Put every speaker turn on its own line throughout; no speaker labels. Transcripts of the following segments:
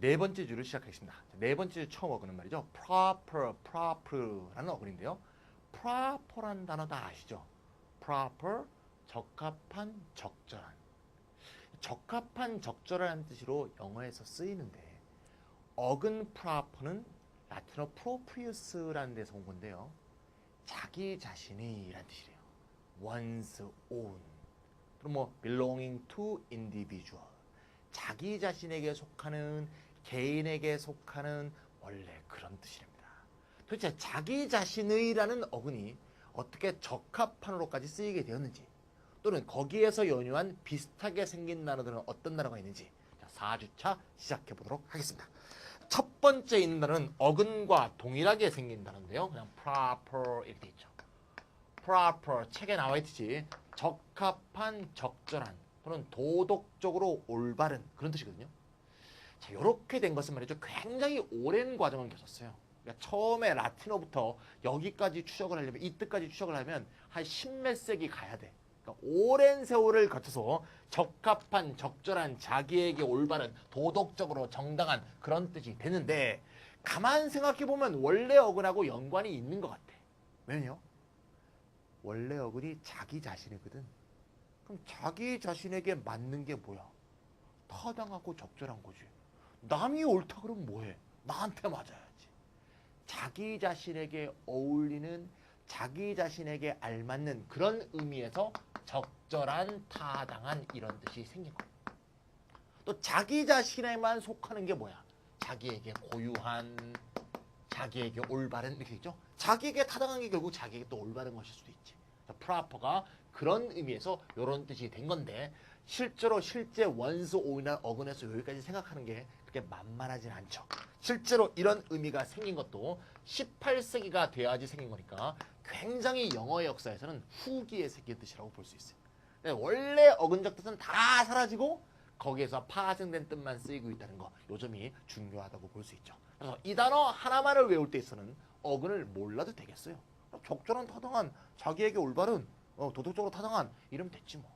네 번째 주를 시작하겠습니다. 네 번째 주 처음 어근은 말이죠. proper라는 어근인데요. proper란 단어 다 아시죠? proper, 적합한, 적절한. 적합한, 적절한 뜻으로 영어에서 쓰이는데 어근 proper는 라틴어 proprius라는 데서 온 건데요. 자기 자신의 라는 뜻이래요. one's own. 그럼 뭐 belonging to individual. 자기 자신에게 속하는, 개인에게 속하는 원래 그런 뜻입니다. 도대체 자기 자신의라는 어근이 어떻게 적합한으로까지 쓰이게 되었는지, 또는 거기에서 연유한 비슷하게 생긴 단어들은 어떤 단어가 있는지 4주차 시작해 보도록 하겠습니다. 첫 번째 있는 단어는 어근과 동일하게 생긴 단어인데요. 그냥 proper 이렇게 돼 있죠. proper 책에 나와 있듯이 적합한, 적절한 또는 도덕적으로 올바른 그런 뜻이거든요. 자, 이렇게 된 것은 말이죠. 굉장히 오랜 과정을 거쳤어요. 그러니까 처음에 라틴어부터 여기까지 추적을 하려면, 이 뜻까지 추적을 하면 한 10몇 세기 가야 돼. 그러니까 오랜 세월을 거쳐서 적합한, 적절한, 자기에게 올바른, 도덕적으로 정당한 그런 뜻이 되는데, 가만 생각해보면 원래 어근하고 연관이 있는 것 같아. 왜요? 원래 어근이 자기 자신이거든. 그럼 자기 자신에게 맞는 게 뭐야? 타당하고 적절한 거지. 남이 옳다 그러면 뭐해? 나한테 맞아야지. 자기 자신에게 어울리는, 자기 자신에게 알맞는 그런 의미에서 적절한, 타당한 이런 뜻이 생긴 거예요. 또 자기 자신에만 속하는 게 뭐야? 자기에게 고유한, 자기에게 올바른 이렇게 있죠. 자기에게 타당한 게 결국 자기에게 또 올바른 것일 수도 있지. proper가 그런 의미에서 이런 뜻이 된 건데, 실제로 실제 원스 오이나 어근에서 여기까지 생각하는 게 그렇게 만만하진 않죠. 실제로 이런 의미가 생긴 것도 18세기가 돼야지 생긴 거니까 굉장히 영어의 역사에서는 후기에 생긴 뜻이라고 볼 수 있어요. 원래 어근적 뜻은 다 사라지고 거기에서 파생된 뜻만 쓰이고 있다는 거, 요 점이 중요하다고 볼 수 있죠. 그래서 이 단어 하나만을 외울 때 있어서는 어근을 몰라도 되겠어요. 적절한, 타당한, 자기에게 올바른, 도덕적으로 타당한 이러면 됐지 뭐.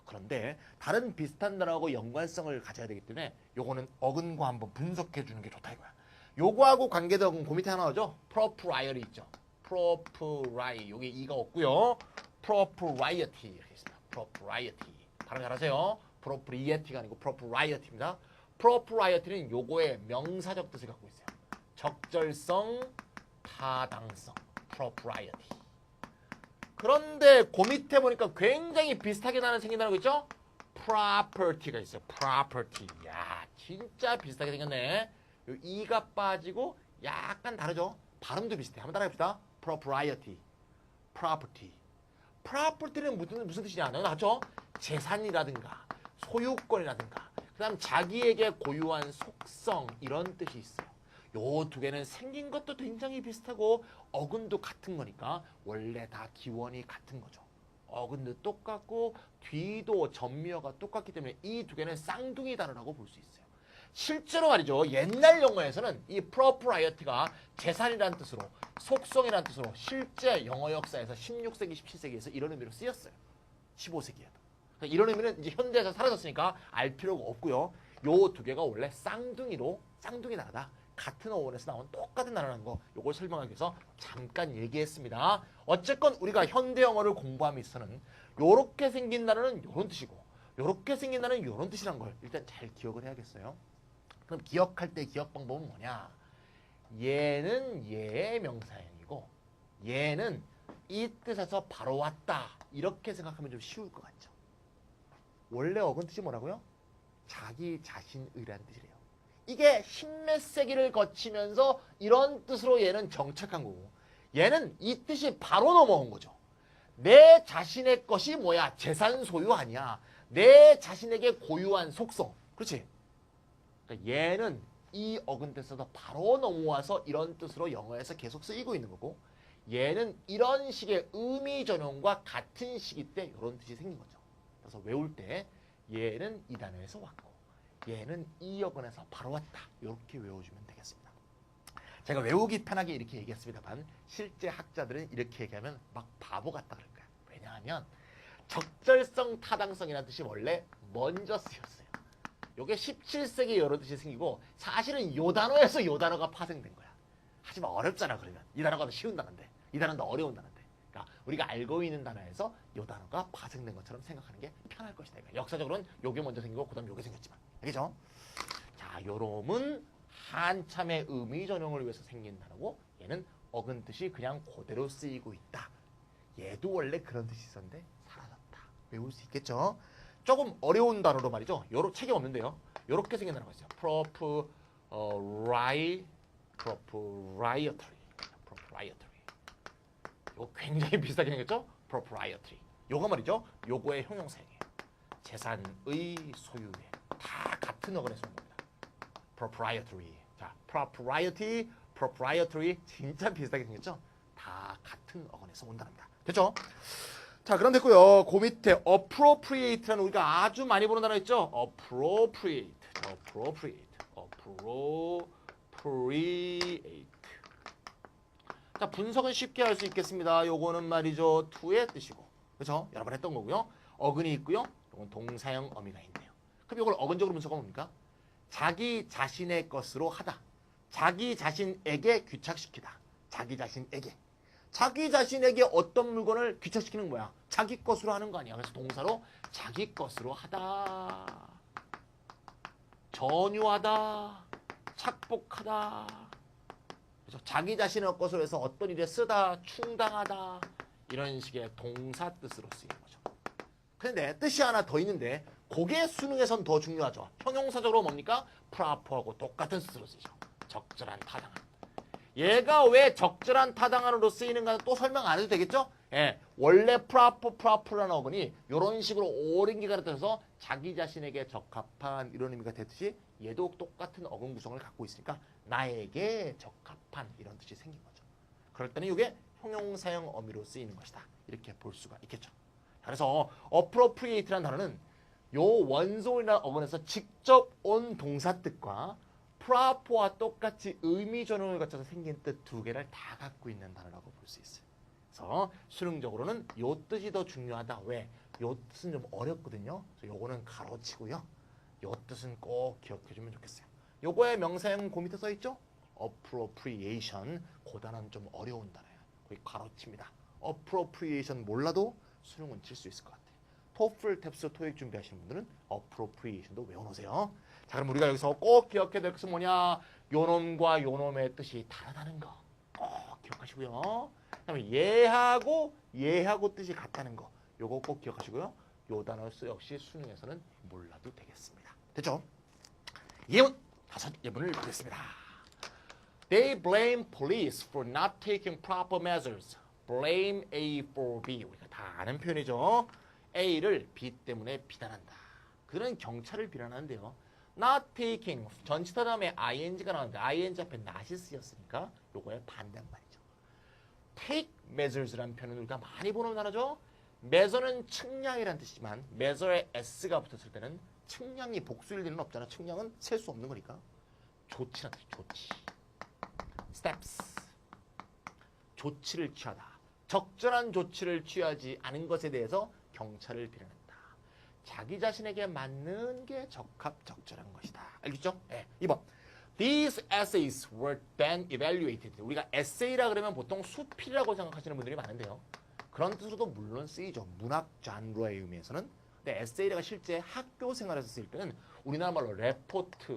그런데 다른 비슷한 단어하고 연관성을 가져야 되기 때문에 요거는 어근과 한번 분석해 주는 게 좋다 이거야. 요거하고 관계된 어근 그 밑에 하나 나오죠? propriety 있죠. propriety. 요게 이가 없고요. propriety 이렇게 있습니다. propriety. 발음 잘하세요. propriety가 아니고 propriety입니다. propriety는 요거의 명사적 뜻을 갖고 있어요. 적절성, 타당성. propriety. 그런데 그 밑에 보니까 굉장히 비슷하게 생긴 단어가 있죠? property가 있어요. property. 야, 진짜 비슷하게 생겼네. 요 이가 빠지고 약간 다르죠? 발음도 비슷해. 한번 따라해봅시다. propriety. property. property는 무슨 뜻이냐? 나죠? 재산이라든가 소유권이라든가 그 다음 자기에게 고유한 속성 이런 뜻이 있어요. 요 두 개는 생긴 것도 굉장히 비슷하고 어근도 같은 거니까 원래 다 기원이 같은 거죠. 어근도 똑같고 뒤도 전미어가 똑같기 때문에 이 두 개는 쌍둥이 단어라고 볼 수 있어요. 실제로 말이죠. 옛날 영어에서는 이 propriety가 재산이라는 뜻으로, 속성이라는 뜻으로 실제 영어 역사에서 16세기, 17세기에서 이런 의미로 쓰였어요. 15세기에도. 이런 의미는 이제 현대에서 사라졌으니까 알 필요가 없고요. 요 두 개가 원래 쌍둥이 단어다. 같은 어원에서 나온 똑같은 단어라는 거, 요걸 설명하기 위해서 잠깐 얘기했습니다. 어쨌건 우리가 현대 영어를 공부함에 있어서는 요렇게 생긴 단어는 요런 뜻이고 요렇게 생긴 단어는 요런 뜻이란 걸 일단 잘 기억을 해야겠어요. 그럼 기억할 때 기억 방법은 뭐냐? 얘는 얘의 명사형이고 얘는 이 뜻에서 바로 왔다. 이렇게 생각하면 좀 쉬울 것 같죠. 원래 어근 뜻이 뭐라고요? 자기 자신의라는 뜻이래요. 이게 십몇 세기를 거치면서 이런 뜻으로 얘는 정착한 거고 얘는 이 뜻이 바로 넘어온 거죠. 내 자신의 것이 뭐야? 재산 소유 아니야. 내 자신에게 고유한 속성. 그렇지? 그러니까 얘는 이 어근 뜻에서 바로 넘어와서 이런 뜻으로 영어에서 계속 쓰이고 있는 거고 얘는 이런 식의 의미 전용과 같은 시기 때 이런 뜻이 생긴 거죠. 그래서 외울 때 얘는 이 단어에서 왔고 얘는 이 어근에서 바로 왔다. 이렇게 외워주면 되겠습니다. 제가 외우기 편하게 이렇게 얘기했습니다만 실제 학자들은 이렇게 얘기하면 막 바보 같다 그럴 거야. 왜냐하면 적절성, 타당성이라는 뜻이 원래 먼저 쓰였어요. 요게 17세기 여러 뜻이 생기고 사실은 요 단어에서 요 단어가 파생된 거야. 하지만 어렵잖아 그러면. 이 단어가 더 쉬운 단어인데 이 단어는 더 어려운 단어인데. 그러니까 우리가 알고 있는 단어에서 요 단어가 파생된 것처럼 생각하는 게 편할 것이다. 그러니까 역사적으로는 요게 먼저 생기고 그다음 요게 생겼지만. 알겠죠? 자, 요놈은 한참의 의미 전용을 위해서 생긴 단어고 얘는 어근 뜻이 그냥 그대로 쓰이고 있다. 얘도 원래 그런 뜻이 있었는데 사라졌다. 외울 수 있겠죠? 조금 어려운 단어로 말이죠. 요런 책이 없는데요. 요렇게 생긴 단어가 있어요. proprietary. 요거 굉장히 비슷하게 생겼죠? proprietary. 요거 말이죠. 요거의 형용사예요. 재산의 소유에 다 같은 어근에서 온 겁니다. proprietary. 자, proprietary 진짜 비슷하게 생겼죠? 다 같은 어근에서 온답니다. 됐죠? 자, 그럼 됐고요. 그 밑에 appropriate라는 우리가 아주 많이 보는 단어 있죠? appropriate. 자, 분석은 쉽게 할 수 있겠습니다. 요거는 말이죠. to의 뜻이고. 그렇죠? 여러 번 했던 거고요. 어근이 있고요. 요건 동사형 어미가 있네요. 그럼 이걸 어근적으로 분석하면 뭡니까? 자기 자신의 것으로 하다. 자기 자신에게 귀착시키다. 자기 자신에게 어떤 물건을 귀착시키는 거야? 자기 것으로 하는 거 아니야. 그래서 동사로 자기 것으로 하다. 전유하다. 착복하다. 그래서 자기 자신의 것으로 해서 어떤 일에 쓰다. 충당하다. 이런 식의 동사 뜻으로 쓰이는 거죠. 그런데 뜻이 하나 더 있는데 그게 수능에선 더 중요하죠. 형용사적으로 뭡니까? proper하고 똑같은 뜻으로 쓰이죠. 적절한 타당한. 얘가 왜 적절한 타당한으로 쓰이는가 또 설명 안 해도 되겠죠? 예, 원래 proper라는 어근이 이런 식으로 오랜 기간을 따라서 자기 자신에게 적합한 이런 의미가 됐듯이 얘도 똑같은 어근 구성을 갖고 있으니까 나에게 적합한 이런 뜻이 생긴 거죠. 그럴 때는 이게 형용사형 어미로 쓰이는 것이다. 이렇게 볼 수가 있겠죠. 그래서 appropriate라는 단어는 요 원소이나 어근에서 직접 온 동사 뜻과 proper와 똑같이 의미 전환을 거쳐서 생긴 뜻 두 개를 다 갖고 있는 단어라고 볼 수 있어요. 그래서 수능적으로는 요 뜻이 더 중요하다. 왜? 요 뜻은 좀 어렵거든요. 그래서 요거는 가로치고요. 요 뜻은 꼭 기억해주면 좋겠어요. 요거의 명사형 그 밑에 써있죠? appropriation. 그 단어는 좀 어려운 단어예요. 거기 가로칩니다. appropriation 몰라도 수능은 칠 수 있을 것 같아요. 토플, 탭스, 토익 준비하시는 분들은 appropriation도 외워놓으세요. 자, 그럼 우리가 여기서 꼭 기억해야 될 것은 뭐냐? 요놈과 요놈의 뜻이 다르다는 거 꼭 기억하시고요. 그다음에 얘하고 뜻이 같다는 거 요거 꼭 기억하시고요. 요 단어 역시 수능에서는 몰라도 되겠습니다. 됐죠? 예문 5예문을 보겠습니다. They blame police for not taking proper measures. Blame A for B. 우리가 다 아는 표현이죠. A를 B 때문에 비난한다. 그들은 경찰을 비난하는데요. Not taking 전치사 다음에 ing가 나오는데 ing 앞에 not이 쓰였으니까 요거의 반대말이죠. take measures라는 표현은 우리가 많이 보는 단어죠. measure는 측량이라는 뜻이지만 measure에 s가 붙었을 때는 측량이 복수일 리는 없잖아. 측량은 셀 수 없는 거니까. 조치라는 뜻, 조치. steps. 조치를 취하다. 적절한 조치를 취하지 않은 것에 대해서 경찰을 비난한다. 자기 자신에게 맞는 게 적합적절한 것이다. 알겠죠? 네. 2번. These essays were then evaluated. 우리가 에세이라 그러면 보통 수필이라고 생각하시는 분들이 많은데요. 그런 뜻으로도 물론 쓰이죠. 문학 장르의 의미에서는. 근데 에세이가 실제 학교 생활에서 쓰일 때는 우리나라 말로 레포트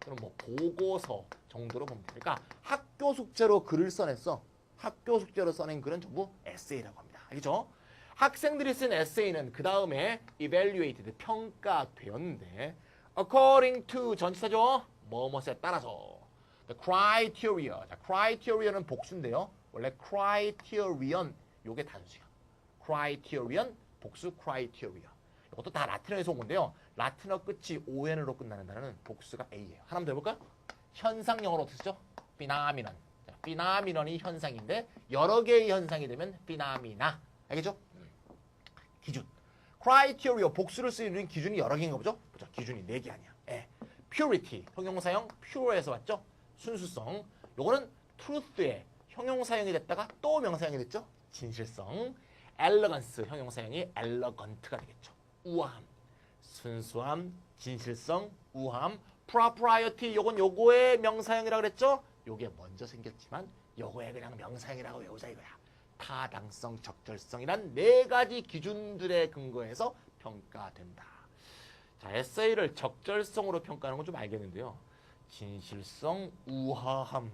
또는 뭐 보고서 정도로 보면 되니까 학교 숙제로 글을 써냈어. 학교 숙제로 써낸 글은 전부 에세이라고 합니다. 알겠죠? 학생들이 쓴 에세이는 그 다음에 evaluated, 평가되었는데 according to 전치사죠. 뭐뭐에 따라서 the criteria. 자, criteria는 복수인데요. 원래 criterion 요게 단수야. criterion 복수 criteria. 이것도 다 라틴어에서 온 건데요. 라틴어 끝이 on으로 끝나는 단어는 복수가 a예요. 하나만 더 해볼까요? 현상 영어로 어떻게 쓰죠? phenomenon. 자, phenomenon이 현상인데 여러 개의 현상이 되면 phenomena. 알겠죠? 기준. criteria 복수를 쓰는 기준이 여러 개인가 보죠? 보죠. 기준이 4개 아니야. 예. purity 형용사형 pure에서 왔죠? 순수성. 요거는 truth의 형용사형이 됐다가 또 명사형이 됐죠? 진실성. elegance 형용사형이 elegant가 되겠죠. 우아함, 순수함, 진실성, 우함, propriety 요건 요거의 명사형이라고 그랬죠? 요게 먼저 생겼지만 요거의 그냥 명사형이라고 외우자 이거야. 타당성, 적절성이란 네 가지 기준들에 근거해서 평가된다. 자, 에세이를 적절성으로 평가하는 건 좀 알겠는데요. 진실성, 우아함,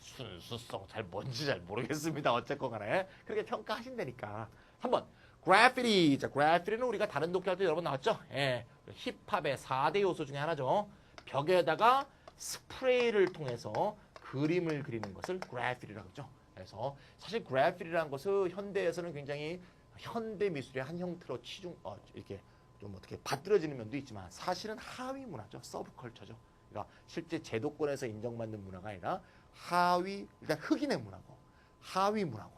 순수성 잘 뭔지 잘 모르겠습니다. 어쨌건 간에 그렇게 평가하신다니까. 3번 그래피티. 자, 그래피티는 우리가 다른 독해할 때 여러 번 나왔죠. 예, 힙합의 4대 요소 중에 하나죠. 벽에다가 스프레이를 통해서 그림을 그리는 것을 그래피티라고 하죠. 그래서 사실 그래피티라는 것은 현대에서는 굉장히 현대 미술의 한 형태로 이렇게 좀 어떻게 받들어지는 면도 있지만 사실은 하위 문화죠. 서브컬처죠. 그러니까 실제 제도권에서 인정받는 문화가 아니라 하위, 일단 흑인의 문화고 하위 문화고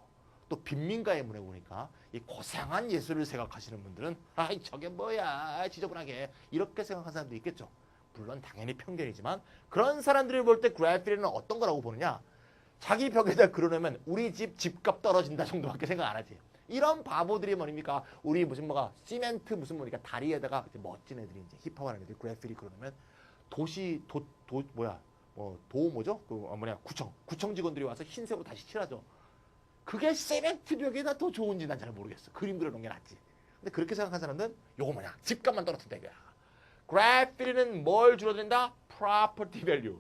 또 빈민가의 문화고 보니까 이 고상한 예술을 생각하시는 분들은 아이 저게 뭐야 지저분하게 이렇게 생각하는 사람도 있겠죠. 물론 당연히 편견이지만 그런 사람들이 볼 때 그래피티는 어떤 거라고 보느냐. 자기 벽에다 그려놓으면 우리 집 집값 떨어진다 정도밖에 생각 안 하지. 이런 바보들이 뭐입니까? 우리 무슨 뭐가 시멘트 무슨 뭐니까 다리에다가 멋진 애들이 이제 힙합하는 애들이 그래피티 그려놓으면 도시 뭐야 도 뭐죠? 그 뭐냐 구청 직원들이 와서 흰색으로 다시 칠하죠. 그게 시멘트 벽에다 더 좋은지 난 잘 모르겠어. 그림 그려놓은 게 낫지. 근데 그렇게 생각하는 사람들은 요거 뭐냐 집값만 떨어뜨린다 이거야. 그래피티는 뭘 줄어든다? property value.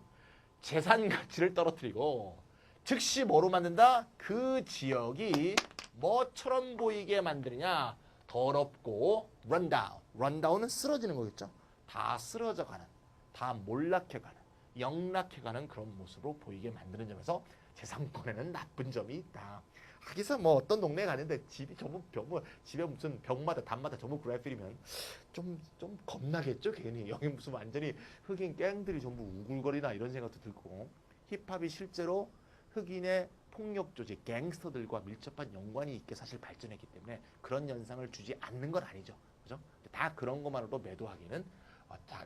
재산 가치를 떨어뜨리고 즉시 뭐로 만든다? 그 지역이 뭐처럼 보이게 만드느냐? 더럽고 rundown. rundown은 쓰러지는 거겠죠. 다 쓰러져가는, 다 몰락해가는, 영락해가는 그런 모습으로 보이게 만드는 점에서 제3권에는 나쁜 점이 있다. 하기서 뭐 어떤 동네에 가는데 집이 전부 집에 무슨 벽마다 단마다 전부 그래피티면 좀 겁나겠죠. 괜히 여기 무슨 완전히 흑인 갱들이 전부 우글거리나 이런 생각도 들고 힙합이 실제로 흑인의 폭력 조직, 갱스터들과 밀접한 연관이 있게 사실 발전했기 때문에 그런 현상을 주지 않는 건 아니죠. 그죠? 다 그런 것만으로도 매도하기는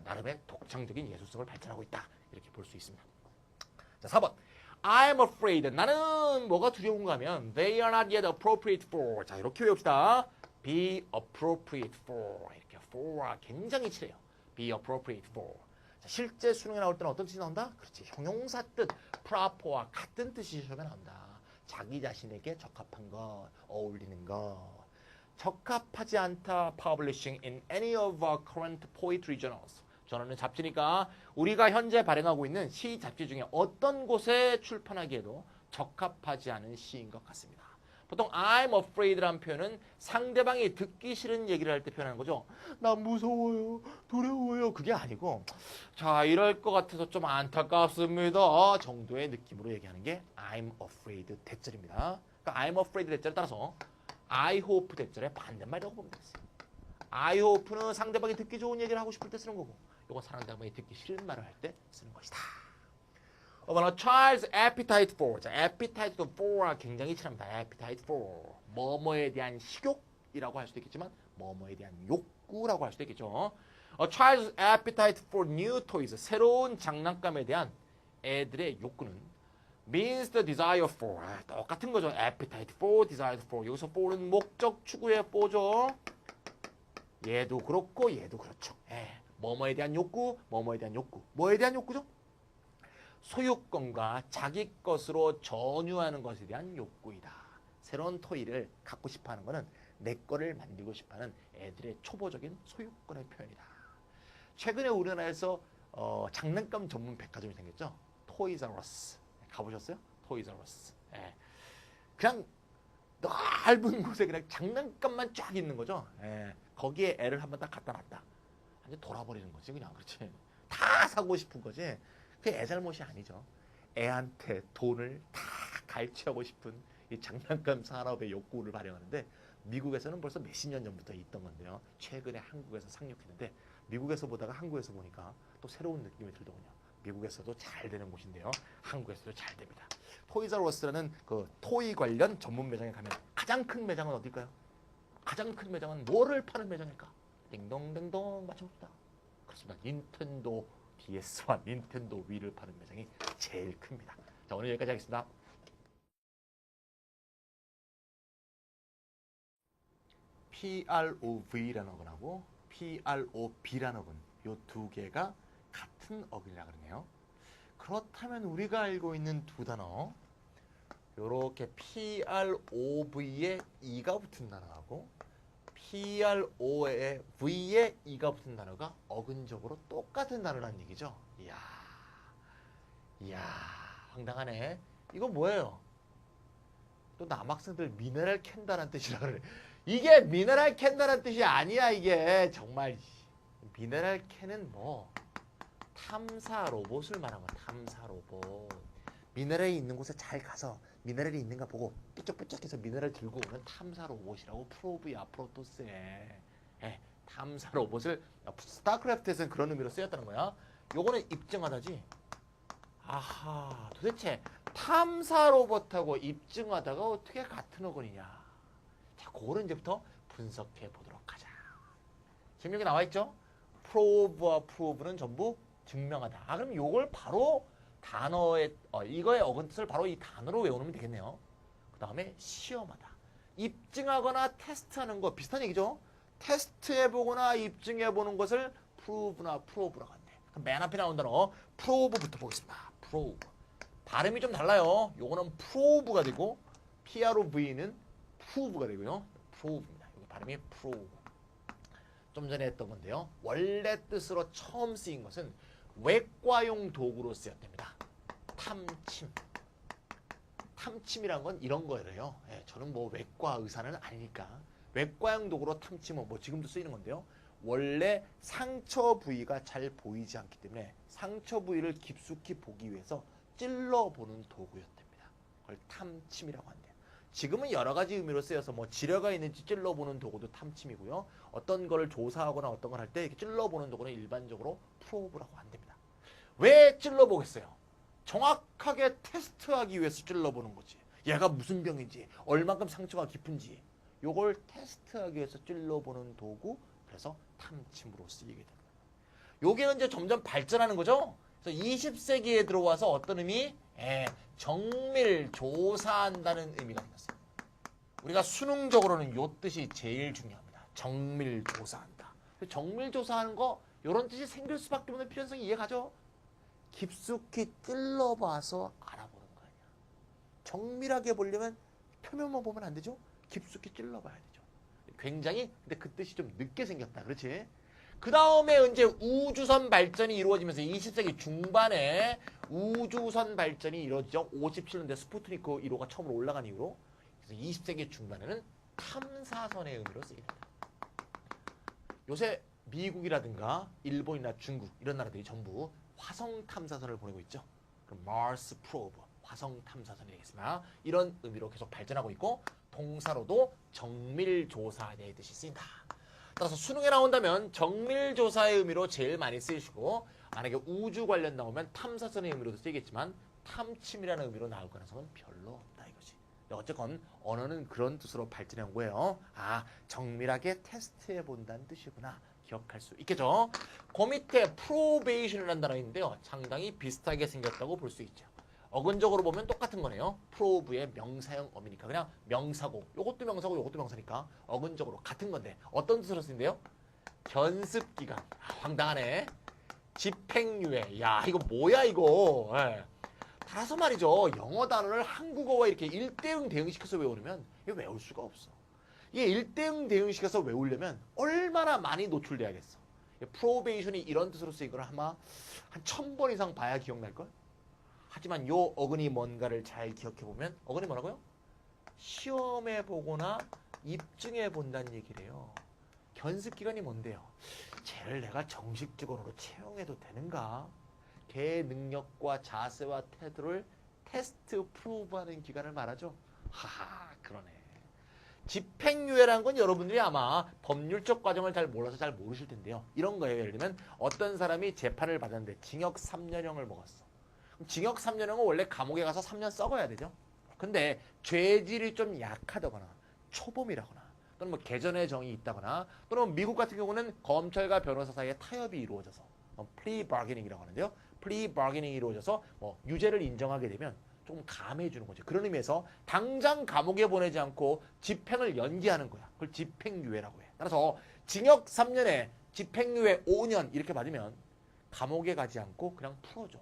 나름의 독창적인 예술성을 발전하고 있다. 이렇게 볼 수 있습니다. 자, 4번. I'm afraid. 나는 뭐가 두려운가 하면 they are not yet appropriate for. 자, 이렇게 외웁시다. be appropriate for. 이렇게 for가 굉장히 칠해요. be appropriate for. 자, 실제 수능에 나올 때는 어떤 뜻이 나온다? 그렇지. 형용사 뜻, proper와 같은 뜻이 시험에 나온다. 자기 자신에게 적합한 것, 어울리는 것. 적합하지 않다. publishing in any of our current poetry journals. 저는 잡지니까 우리가 현재 발행하고 있는 시 잡지 중에 어떤 곳에 출판하기에도 적합하지 않은 시인 것 같습니다. 보통 I'm afraid라는 표현은 상대방이 듣기 싫은 얘기를 할 때 표현하는 거죠. 나 무서워요. 두려워요. 그게 아니고 자 이럴 것 같아서 좀 안타깝습니다 정도의 느낌으로 얘기하는 게 I'm afraid 대절입니다. 그러니까 I'm afraid 대절에 따라서 I hope 대절의 반대말이라고 보면 되겠어요. I hope는 상대방이 듣기 좋은 얘기를 하고 싶을 때 쓰는 거고 이건 상대방이 듣기 싫은 말을 할 때 쓰는 것이다. A child's appetite for. 자, appetite for가 굉장히 친합니다. appetite for. 뭐뭐에 대한 식욕이라고 할 수도 있겠지만 뭐뭐에 대한 욕구라고 할 수도 있겠죠. A child's appetite for new toys. 새로운 장난감에 대한 애들의 욕구는 means the desire for. 똑같은 거죠. appetite for, desire for. 여기서 for는 목적 추구의 for죠. 얘도 그렇고 얘도 그렇죠. 뭐뭐에 대한 욕구, 뭐뭐에 대한 욕구. 뭐에 대한 욕구죠? 소유권과 자기 것으로 전유하는 것에 대한 욕구이다. 새로운 토이를 갖고 싶어하는 것은 내 거를 만들고 싶어하는 애들의 초보적인 소유권의 표현이다. 최근에 우리나라에서 장난감 전문 백화점이 생겼죠. 토이자러스. 가보셨어요? 토이자러스. 그냥 넓은 곳에 그냥 장난감만 쫙 있는 거죠. 거기에 애를 한번 딱 갖다 놨다. 완전 돌아버리는 거지 그냥. 그렇지. 다 사고 싶은 거지. 그게 애 잘못이 아니죠. 애한테 돈을 다 갈취하고 싶은 이 장난감 산업의 욕구를 발휘하는데 미국에서는 벌써 몇십 년 전부터 있던 건데요. 최근에 한국에서 상륙했는데 미국에서 보다가 한국에서 보니까 또 새로운 느낌이 들더군요. 미국에서도 잘 되는 곳인데요. 한국에서도 잘 됩니다. 토이자러스라는 그 토이 관련 전문 매장에 가면 가장 큰 매장은 어딜까요? 가장 큰 매장은 뭐를 파는 매장일까? 띵동댕동 맞춰봅시다. 그렇습니다. 닌텐도 DS와 닌텐도 위를 파는 매장이 제일 큽니다. 자, 오늘 여기까지 하겠습니다. PROV라는 어근하고 PROB라는 어근 요 두 개가 같은 어근이라 그러네요. 그렇다면 우리가 알고 있는 두 단어 요렇게 PROV에 E가 붙은 단어하고 PRO에 V에 E가 붙은 단어가 어근적으로 똑같은 단어라는 얘기죠. 이야, 황당하네. 이거 뭐예요? 또 남학생들 미네랄 캔다라는 뜻이라 그래. 이게 미네랄 캔다라는 뜻이 아니야, 이게. 정말. 미네랄 캔은 뭐, 탐사 로봇을 말한 거야, 탐사 로봇. 미네랄이 있는 곳에 잘 가서 미네랄이 있는가 보고 삐쩍삐쩍해서 미네랄 들고 오는 탐사 로봇이라고 프로브야, 프로토스에. 탐사 로봇을, 스타크래프트에서는 그런 의미로 쓰였다는 거야. 요거는 입증하다지. 아하, 도대체 탐사 로봇하고 입증하다가 어떻게 같은 어근이냐. 자, 그거를 이제부터 분석해 보도록 하자. 지금 여기 나와 있죠? 프로브와 프로브는 전부 증명하다. 아, 그럼 요걸 바로 단어의, 이거의 어근 뜻을 바로 이 단어로 외우면 되겠네요. 그 다음에 시험하다. 입증하거나 테스트하는 거 비슷한 얘기죠? 테스트해보거나 입증해보는 것을 프로브나 프로브라고 한대. 그럼 맨 앞에 나온 단어, 프로브부터 보겠습니다. 프로브. 발음이 좀 달라요. 요거는 프로브가 되고 PROV는 프로브가 되고요. 프로브입니다. 여기 발음이 프로브. 좀 전에 했던 건데요. 원래 뜻으로 처음 쓰인 것은 외과용 도구로 쓰였답니다. 탐침. 탐침이란 건 이런 거예요. 저는 뭐 외과 의사는 아니니까 외과용 도구로 탐침은 뭐 지금도 쓰이는 건데요. 원래 상처 부위가 잘 보이지 않기 때문에 상처 부위를 깊숙이 보기 위해서 찔러보는 도구였답니다. 그걸 탐침이라고 한대요. 지금은 여러 가지 의미로 쓰여서 뭐 지뢰가 있는지 찔러보는 도구도 탐침이고요. 어떤 거를 조사하거나 어떤 걸 할 때 이렇게 찔러보는 도구는 일반적으로 프로브라고 한답니다. 왜 찔러보겠어요? 정확하게 테스트하기 위해서 찔러보는 거지. 얘가 무슨 병인지, 얼만큼 상처가 깊은지 요걸 테스트하기 위해서 찔러보는 도구, 그래서 탐침으로 쓰이게 됩니다. 요게 이제 점점 발전하는 거죠. 그래서 20세기에 들어와서 어떤 의미? 정밀 조사한다는 의미가 생겼어요. 우리가 수능적으로는 요 뜻이 제일 중요합니다. 정밀 조사한다. 정밀 조사하는 거 이런 뜻이 생길 수밖에 없는 필연성이 이해가죠? 깊숙이 찔러봐서 알아보는 거 아니야. 정밀하게 보려면 표면만 보면 안 되죠? 깊숙이 찔러봐야 되죠. 굉장히 근데 그 뜻이 좀 늦게 생겼다. 그렇지? 그 다음에 이제 우주선 발전이 이루어지면서 20세기 중반에 우주선 발전이 이루어지죠. 57년대 스푸트니크 1호가 처음으로 올라간 이후로. 그래서 20세기 중반에는 탐사선의 의미로 쓰입니다. 요새 미국이라든가 일본이나 중국 이런 나라들이 전부 화성 탐사선을 보내고 있죠. 그럼 Mars Probe, 화성 탐사선이 되겠습니다. 이런 의미로 계속 발전하고 있고 동사로도 정밀조사의 뜻이 쓰인다. 따라서 수능에 나온다면 정밀조사의 의미로 제일 많이 쓰이시고 만약에 우주 관련 나오면 탐사선의 의미로도 쓰이겠지만 탐침이라는 의미로 나올 가능성은 별로 없다 이거지. 어쨌건 언어는 그런 뜻으로 발전해 온 거예요. 아, 정밀하게 테스트해 본다는 뜻이구나. 기억할 수 있겠죠. 그 밑에 probation이라는 단어가 있는데요. 상당히 비슷하게 생겼다고 볼 수 있죠. 어근적으로 보면 똑같은 거네요. probe의 명사형 어미니까 그냥 명사고 요것도 명사고 요것도 명사니까 어근적으로 같은 건데 어떤 뜻으로 쓰인대요? 견습기간. 아, 황당하네. 집행유예. 야, 이거 뭐야 이거. 따라서 말이죠. 영어 단어를 한국어와 이렇게 1대0 대응시켜서 외우려면 이거 외울 수가 없어. 이게 1대0 대응시켜서 외우려면 얼마나 많이 노출돼야겠어. 프로베이션이 이런 뜻으로 쓰이거나 아마 한 1000번 이상 봐야 기억날걸? 하지만 요 어근이 뭔가를 잘 기억해보면 어근이 뭐라고요? 시험해보거나 입증해본다는 얘기래요. 견습기간이 뭔데요? 쟤를 내가 정식적으로 채용해도 되는가? 걔의 능력과 자세와 태도를 테스트 프로브하는 기간을 말하죠. 하하, 그러네. 집행유예라는 건 여러분들이 아마 법률적 과정을 잘 몰라서 잘 모르실 텐데요. 이런 거예요. 예를 들면 어떤 사람이 재판을 받았는데 징역 3년형을 먹었어. 징역 3년형은 원래 감옥에 가서 3년 썩어야 되죠. 근데 죄질이 좀 약하다거나 초범이라거나 또는 뭐 개전의 정이 있다거나 또는 미국 같은 경우는 검찰과 변호사 사이에 타협이 이루어져서 plea bargaining이라고 하는데요. plea bargaining이 이루어져서 뭐 유죄를 인정하게 되면 조금 감해해 주는 거죠. 그런 의미에서 당장 감옥에 보내지 않고 집행을 연기하는 거야. 그걸 집행유예라고 해. 따라서 징역 3년에 집행유예 5년 이렇게 받으면 감옥에 가지 않고 그냥 풀어줘.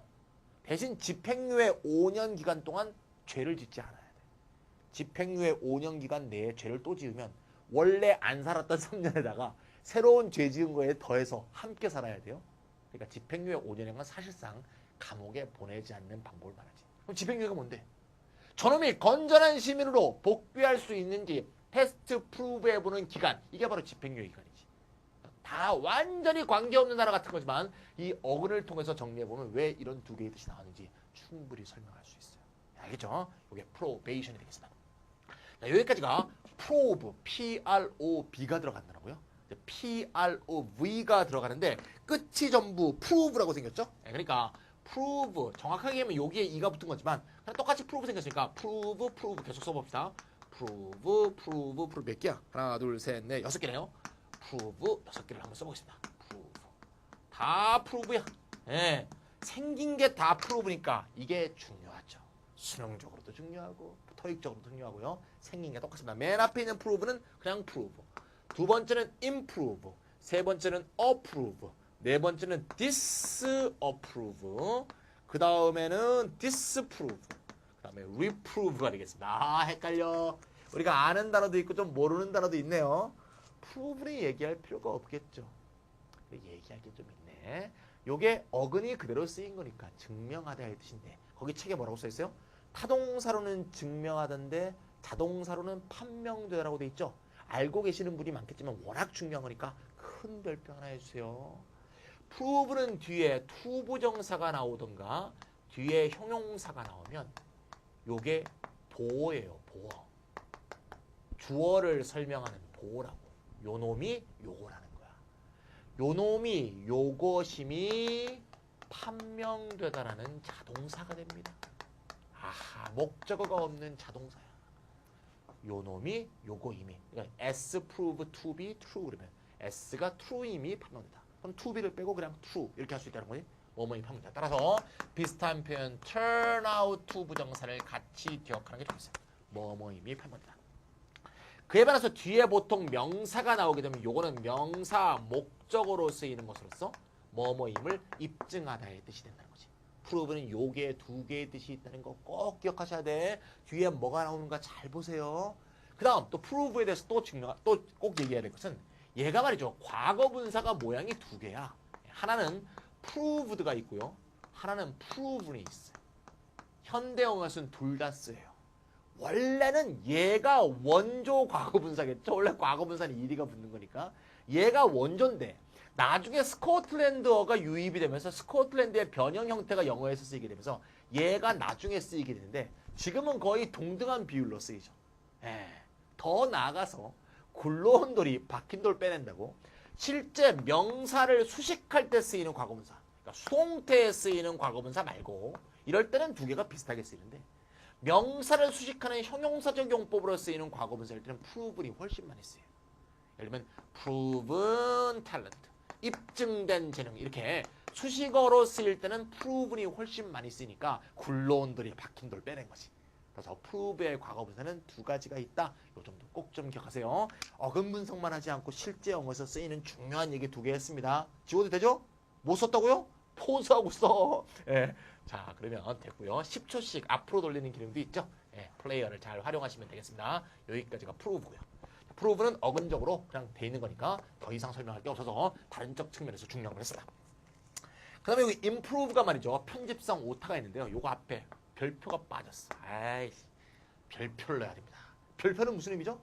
대신 집행유예 5년 기간 동안 죄를 짓지 않아야 돼. 집행유예 5년 기간 내에 죄를 또 지으면 원래 안 살았던 3년에다가 새로운 죄 지은 거에 더해서 함께 살아야 돼요. 그러니까 집행유예 5년인 건 사실상 감옥에 보내지 않는 방법을 말하지. 그럼 집행유예가 뭔데? 저놈이 건전한 시민으로 복귀할 수 있는지 테스트 프루브 해보는 기간. 이게 바로 집행유예 기간이지. 다 완전히 관계없는 나라 같은 거지만 이 어근을 통해서 정리해보면 왜 이런 두 개의 뜻이 나왔는지 충분히 설명할 수 있어요. 알겠죠? 이게 프로베이션이 되겠습니다. 자, 여기까지가 프로브, P-R-O-V가 들어간다고요. P-R-O-V가 들어가는데 끝이 전부 프로브라고 생겼죠? 네, 그러니까 프로브, 정확하게 하면 여기에 E가 붙은 거지만 그냥 똑같이 프로브 생겼으니까 프로브 계속 써봅시다. 프로브 몇 개야? 하나, 둘, 셋, 넷, 6개네요. 프로브 6개를 한번 써보겠습니다. 프로브. 다 프로브야. 예. 생긴 게 다 프로브니까 이게 중요하죠. 수능적으로도 중요하고 토익적으로도 중요하고요. 생긴 게 똑같습니다. 맨 앞에 있는 프로브는 그냥 프로브. 두 번째는 improve. 세 번째는 approve. 네 번째는 disapprove. 그 다음에는 disprove. 그 다음에 reprove가 되겠습니다. 아, 헷갈려. 우리가 아는 단어도 있고 좀 모르는 단어도 있네요. 프로브를 얘기할 필요가 없겠죠. 얘기할 게 좀 있네. 요게 어근이 그대로 쓰인 거니까 증명하다의 뜻인데 거기 책에 뭐라고 써 있어요? 타동사로는 증명하던데 자동사로는 판명되라고 돼 있죠. 알고 계시는 분이 많겠지만 워낙 중요한 거니까 큰 별표 하나 해주세요. 프로브는 뒤에 투부정사가 나오던가 뒤에 형용사가 나오면 요게 보어예요. 보어. 주어를 설명하는 보어라고. 요놈이 요거라는 거야. 요놈이 요것임이 판명되다라는 자동사가 됩니다. 아하, 목적어가 없는 자동사야. 요놈이 요거임이. 그러니까 S prove to be true 그러면 S가 true임이 판명되다. 그럼 to be를 빼고 그냥 true 이렇게 할 수 있다는 거지. 뭐뭐이 판명되다. 따라서 비슷한 표현 turn out to 부정사를 같이 기억하는 게 좋겠어요. 뭐뭐임이 판명되다. 그에 반해서 뒤에 보통 명사가 나오게 되면 요거는 명사 목적어로 쓰이는 것으로서 뭐뭐임을 입증하다의 뜻이 된다는 거지. 프로브는 요게 두 개의 뜻이 있다는 거 꼭 기억하셔야 돼. 뒤에 뭐가 나오는가 잘 보세요. 그 다음 또 프로브에 대해서 또 꼭 얘기해야 될 것은 얘가 말이죠. 과거 분사가 모양이 두 개야. 하나는 proved가 있고요. 하나는 proven이 있어요. 현대영어에서는 둘 다 쓰여요. 원래는 얘가 원조 과거분사겠죠. 원래 과거분사는 이리가 붙는 거니까. 얘가 원조인데 나중에 스코틀랜드어가 유입이 되면서 스코틀랜드의 변형 형태가 영어에서 쓰이게 되면서 얘가 나중에 쓰이게 되는데 지금은 거의 동등한 비율로 쓰이죠. 더 나아가서 굴러온 돌이 박힌 돌 빼낸다고 실제 명사를 수식할 때 쓰이는 과거분사, 그러니까 수동태에 쓰이는 과거분사 말고 이럴 때는 두 개가 비슷하게 쓰이는데 명사를 수식하는 형용사적 용법으로 쓰이는 과거분사일 때는 proven이 훨씬 많이 쓰여요. 예를 들면 proven talent, 입증된 재능 이렇게 수식어로 쓰일 때는 proven이 훨씬 많이 쓰이니까 굴러온 돌이 박힌 돌 빼낸 거지. 그래서 prove의 과거분사는 두 가지가 있다. 요 점도 꼭 좀 기억하세요. 어근 분석만 하지 않고 실제 영어에서 쓰이는 중요한 얘기 두 개 했습니다. 지워도 되죠? 못 썼다고요? 포즈하고 써. 예. 자, 그러면 됐고요. 10초씩 앞으로 돌리는 기능도 있죠. 예, 플레이어를 잘 활용하시면 되겠습니다. 여기까지가 프로브고요. 프로브는 어근적으로 그냥 돼 있는 거니까 더 이상 설명할 게 없어서 다른적 측면에서 중요한 걸 했습니다. 그 다음에 여기 improve가 말이죠. 편집성 오타가 있는데요. 요거 앞에 별표가 빠졌어. 아이씨, 별표를 넣어야 됩니다. 별표는 무슨 의미죠?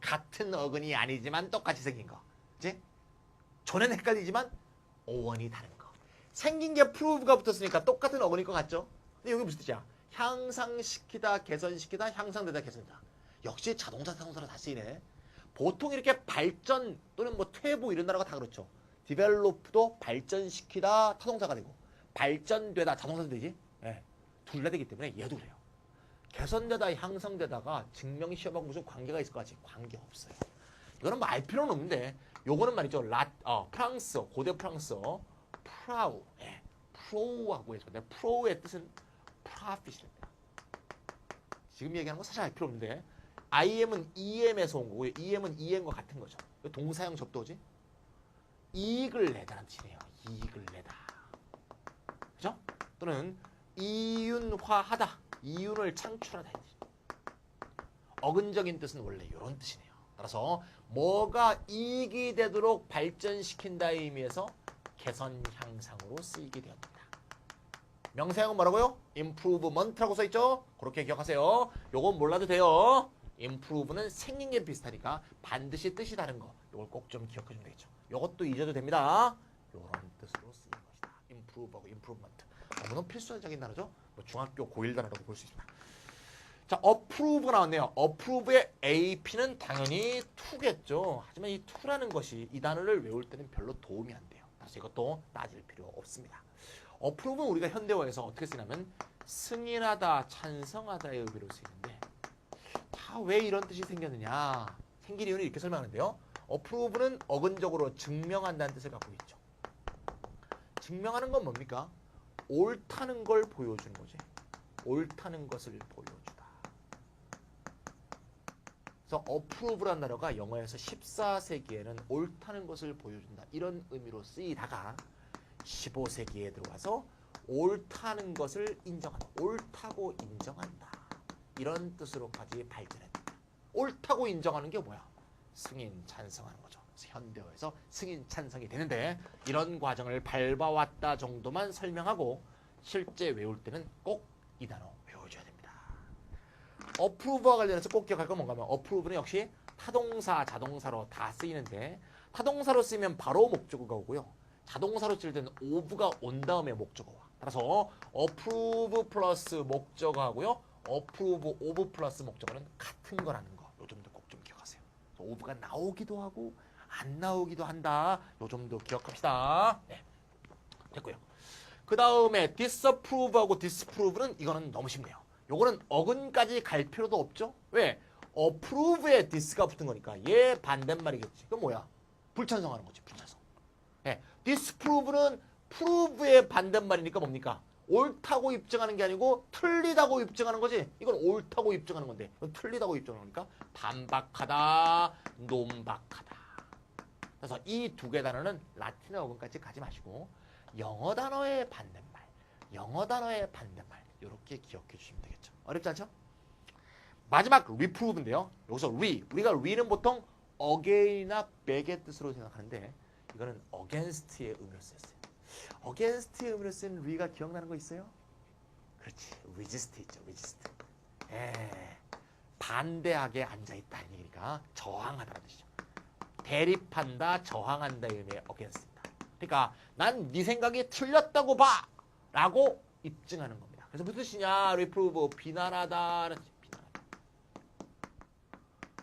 같은 어근이 아니지만 똑같이 생긴 거. 그치? 조는 헷갈리지만 어원이 다른 거. 생긴 게 prove가 붙었으니까 똑같은 어근일 것 같죠? 근데 여기 무슨 뜻이야? 향상시키다, 개선시키다, 향상되다, 개선되다. 역시 자동차 타동사로 다 쓰이네. 보통 이렇게 발전 또는 뭐 퇴보 이런 단어가 다 그렇죠. develop도 발전시키다 타동사가 되고 발전되다 자동사도 되지. 예. 둘 다 되기 때문에 얘도 그래요. 개선되다, 향상되다가 증명 시험하고 무슨 관계가 있을 것 같지? 관계 없어요. 이거는 뭐 알 필요는 없는데 요거는 말이죠. 프랑스어, 고대 프랑스어 프라우, 프로하고 해서 프로의 뜻은 프로핏입니다. 지금 얘기하는 거 사실 알 필요 없는데 IM은 EM에서 온 거고요. EM은 EM과 같은 거죠. 동사형 접두어지. 이익을 내다라는 뜻이네요. 이익을 내다. 그죠? 또는 이윤화하다. 이윤을 창출하다. 어근적인 뜻은 원래 이런 뜻이네요. 따라서 뭐가 이익이 되도록 발전시킨다의 의미에서 개선 향상으로 쓰이게 되었다. 명사형은 뭐라고요? improvement라고 써있죠? 그렇게 기억하세요. 요건 몰라도 돼요. improve는 생긴 게 비슷하니까 반드시 뜻이 다른 거 요걸 꼭 좀 기억해주면 되겠죠. 요것도 잊어도 됩니다. 요런 뜻으로 쓰인 것이다. improve하고 improvement. 너무너무 필수적인 단어죠. 뭐 중학교 고1 단어라고 볼 수 있습니다. 자, approve가 나왔네요. approve의 AP는 당연히 to겠죠. 하지만 이 to라는 것이 이 단어를 외울 때는 별로 도움이 안 돼요. 그래서 이것도 따질 필요 없습니다. approve는 우리가 현대어에서 어떻게 쓰냐면 승인하다, 찬성하다의 의미로 쓰이는데 다 왜 이런 뜻이 생겼느냐. 생긴 이유는 이렇게 설명하는데요. approve는 어근적으로 증명한다는 뜻을 갖고 있죠. 증명하는 건 뭡니까? 옳다는 걸 보여주는 거지. 옳다는 것을 보여주다. 그래서 approve란 단어가 영어에서 14세기에는 옳다는 것을 보여준다. 이런 의미로 쓰이다가 15세기에 들어와서 옳다는 것을 인정한다. 옳다고 인정한다. 이런 뜻으로까지 발전했다. 옳다고 인정하는 게 뭐야? 승인, 찬성하는 거죠. 그래서 현대어에서 승인, 찬성이 되는데 이런 과정을 밟아왔다 정도만 설명하고 실제 외울 때는 꼭 이 단어 외워줘야 됩니다. approve와 관련해서 꼭 기억할 건 뭔가 하면 approve는 역시 타동사, 자동사로 다 쓰이는데 타동사로 쓰이면 바로 목적어가 오고요. 자동사로 쓸 때는 of가 온 다음에 목적어와. 따라서 approve 플러스 목적어하고요. approve of 플러스 목적어는 같은 거라는 거. 요 점도 꼭 좀 기억하세요. of가 나오기도 하고 안 나오기도 한다. 요 점도 기억합시다. 네. 됐고요. 그 다음에 disapprove하고 disprove는 이거는 너무 쉽네요. 요거는 어근까지 갈 필요도 없죠. 왜? approve에 dis가 붙은 거니까 얘 반대말이겠지. 그건 뭐야? 불찬성하는 거지. 불찬성. 네. disprove는 prove의 반대말이니까 뭡니까? 옳다고 입증하는 게 아니고 틀리다고 입증하는 거지. 이건 옳다고 입증하는 건데 이건 틀리다고 입증하는 거니까 반박하다, 논박하다. 그래서 이 두 개 단어는 라틴어 어근까지 가지 마시고 영어 단어의 반대말, 영어 단어의 반대말 이렇게 기억해 주시면 되겠죠. 어렵지 않죠? 마지막 reprove인데요. 여기서 우리가 re는 보통 again이나 back의 뜻으로 생각하는데 이거는 against의 의미로 쓰였어요. against의 의미로 쓴 re가 기억나는 거 있어요? 그렇지, resist 있죠, resist. 반대하게 앉아있다는 얘기니까 저항하다는 뜻이죠. 대립한다, 저항한다의 의미의 against입니다. 그러니까 난 네 생각이 틀렸다고 봐! 라고 입증하는 겁니다. 그래서 무슨 뜻이냐? reprove, 비난하다는 뜻이에요. 비난하다.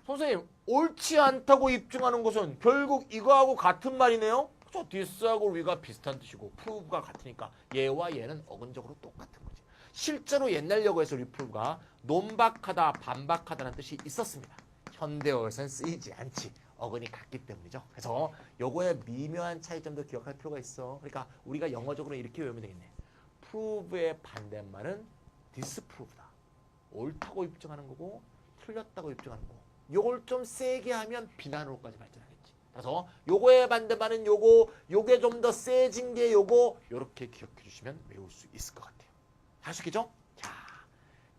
선생님, 옳지 않다고 입증하는 것은 결국 이거하고 같은 말이네요? 그렇죠? this하고 re가 비슷한 뜻이고 prove가 같으니까 얘와 얘는 어근적으로 똑같은 거지. 실제로 옛날 영어에서 reprove가 논박하다, 반박하다는 뜻이 있었습니다. 현대어에서는 쓰이지 않지. 어근이 같기 때문이죠. 그래서 요거의 미묘한 차이점도 기억할 필요가 있어. 그러니까 우리가 영어적으로 이렇게 외우면 되겠네. prove의 반대말은 disprove다. 옳다고 입증하는 거고 틀렸다고 입증하는 거고. 요걸 좀 세게 하면 비난으로까지 발전하겠지. 그래서 요거의 반대말은 요거, 요게 좀 더 세진 게 요거. 요렇게 기억해 주시면 외울 수 있을 것 같아요. 할 수 있겠죠? 자,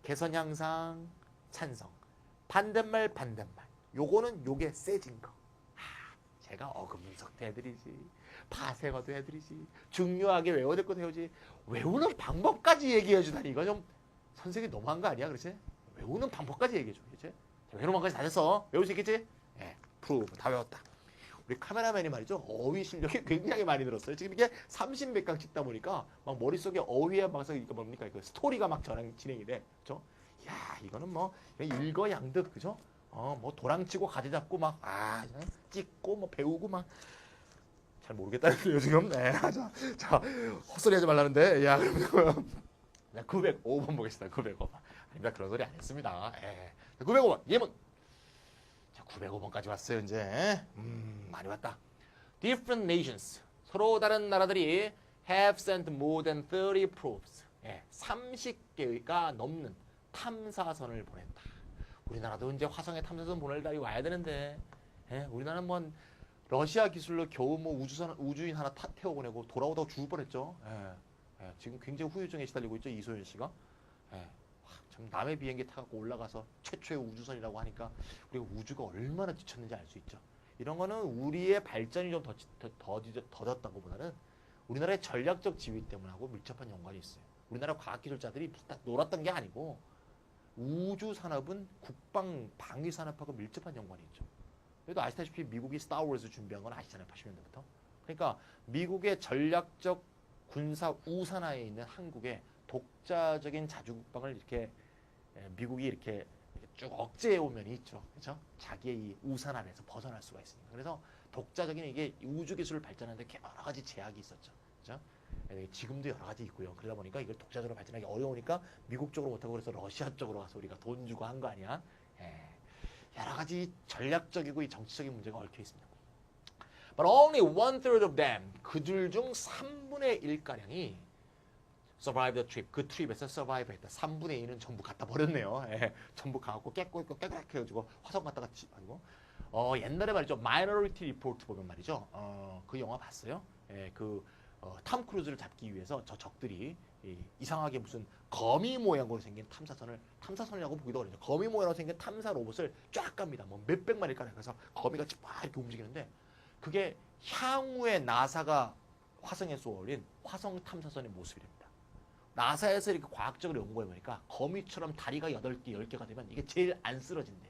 개선 향상, 찬성. 반대말, 반대말. 요거는 요게 세진 거. 제가 어근 분석도 해드리지. 파생어도 해드리지. 중요하게 외워야 될 것도 해오지. 외우는 방법까지 얘기해 주다니 이거 좀 선생님이 너무한 거 아니야? 그렇지? 외우는 방법까지 얘기해 줘. 그렇지? 외우는 방법까지 다 됐어. 외울 수 있겠지? 예, 프로브 다 외웠다. 우리 카메라맨이 말이죠. 어휘 실력이 굉장히 많이 늘었어요. 지금 이게 30몇 강 찍다 보니까 막 머릿속에 어휘에 막서 이거 뭡니까? 이거 스토리가 막 진행이 돼. 그죠? 야, 이거는 뭐 일거양득. 그죠? 뭐 도랑치고 가지 잡고 막 찍고 뭐 배우고 막 잘 모르겠다는데요 지금. 네, 자 헛소리 하지 말라는데. 야, 그러면 905번 보겠습니다. 905번. 아닙니다. 그런 소리 안 했습니다. 905번 예문. 자, 905번까지 왔어요 이제. 많이 왔다. Different nations, 서로 다른 나라들이 have sent more than 30 probes. 30개가 넘는 탐사선을 보냈다. 우리나라도 이제 화성에 탐사선 보낼 날이 와야 되는데, 우리나라는 뭐 러시아 기술로 겨우 뭐 우주인 하나 태워보내고 돌아오다가 죽을 뻔했죠. 예. 예. 지금 굉장히 후유증에 시달리고 있죠. 이소연 씨가. 예. 와, 참 남의 비행기 타고 올라가서 최초의 우주선이라고 하니까 우리가 우주가 얼마나 뒤쳤는지 알 수 있죠. 이런 거는 우리의 발전이 좀 더뎠던 것보다는 우리나라의 전략적 지위 때문하고 밀접한 연관이 있어요. 우리나라 과학기술자들이 딱 놀았던 게 아니고 우주 산업은 국방 방위 산업하고 밀접한 연관이 있죠. 그래도 아시다시피 미국이 스타워즈 준비한 건 아시잖아요. 80년대부터. 그러니까 미국의 전략적 군사 우산하에 있는 한국의 독자적인 자주국방을 이렇게 미국이 이렇게 쭉 억제해 온 면이 있죠. 그렇죠? 자기의 이 우산 아래서 벗어날 수가 있습니다. 그래서 독자적인 이게 우주 기술을 발전하는데 여러 가지 제약이 있었죠. 그렇죠? 지금도 여러 가지 있고요. 그러다 보니까 이걸 독자적으로 발전하기 어려우니까 미국 쪽으로 못하고 그래서 러시아 쪽으로 가서 우리가 돈 주고 한 거 아니야? 예. 여러 가지 전략적이고 정치적인 문제가 얽혀 있습니다. But only 1/3 of them, 그들 중 3분의 1가량이 survive the trip, 그 트립에서 survive 했다. 3분의 2는 전부 갖다 버렸네요. 예. 전부 가갖고 깨끗하게 해가지고 화성 갔다가 아니고 옛날에 말이죠. Minority Report 보면 말이죠. 그 영화 봤어요? 예, 탐 크루즈를 잡기 위해서 저 적들이 이상하게 무슨 거미 모양으로 생긴 탐사선이라고 보기도 어려워요. 거미 모양으로 생긴 탐사 로봇을 쫙 갑니다. 뭐 몇백 마리 까요. 그래서 거미가 막 이렇게 움직이는데 그게 향후에 나사가 화성에 쏘아올린 화성 탐사선의 모습이랍니다. 나사에서 이렇게 과학적으로 연구해보니까 거미처럼 다리가 8개, 10개가 되면 이게 제일 안 쓰러진대.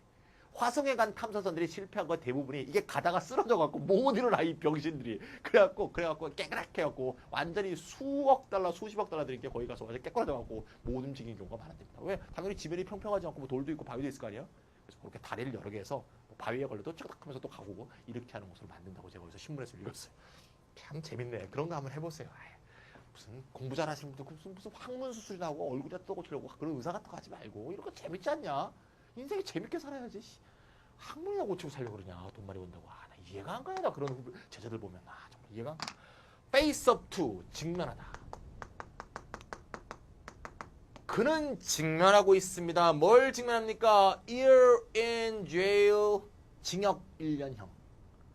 화성에 간 탐사선들이 실패한 거 대부분이 이게 가다가 쓰러져갖고 못 일어나 이 병신들이. 그래갖고 깨끗하게 해갖고 완전히 수억 달러, 수십억 달러 들인 게 거기 가서 완전 깨끗해져갖고 못 움직이는 경우가 많았답니다. 왜? 당연히 지면이 평평하지 않고 뭐 돌도 있고 바위도 있을 거 아니에요? 그래서 그렇게 다리를 여러 개 해서 뭐 바위에 걸려도 쩌닥하면서 또 가고 이렇게 하는 모습을 만든다고 제가 거기서 신문에서 읽었어요. 참 재밌네. 그런 거 한번 해보세요. 무슨 공부 잘하시는 분들 무슨 황문 수술이나 하고 얼굴에 또 고치려고 그런 의사 같은 거 하지 말고 이런 거 재밌지 않냐? 인생이 재밌게 살아야지. 학문이나 고치고 살려고 그러냐. 돈 많이 번다고. 나 이해가 안 가요. 나 그런 제자들 보면. 정말 이해가 안 가. Face up to. 직면하다. 그는 직면하고 있습니다. 뭘 직면합니까? Year in jail. 징역 1년형.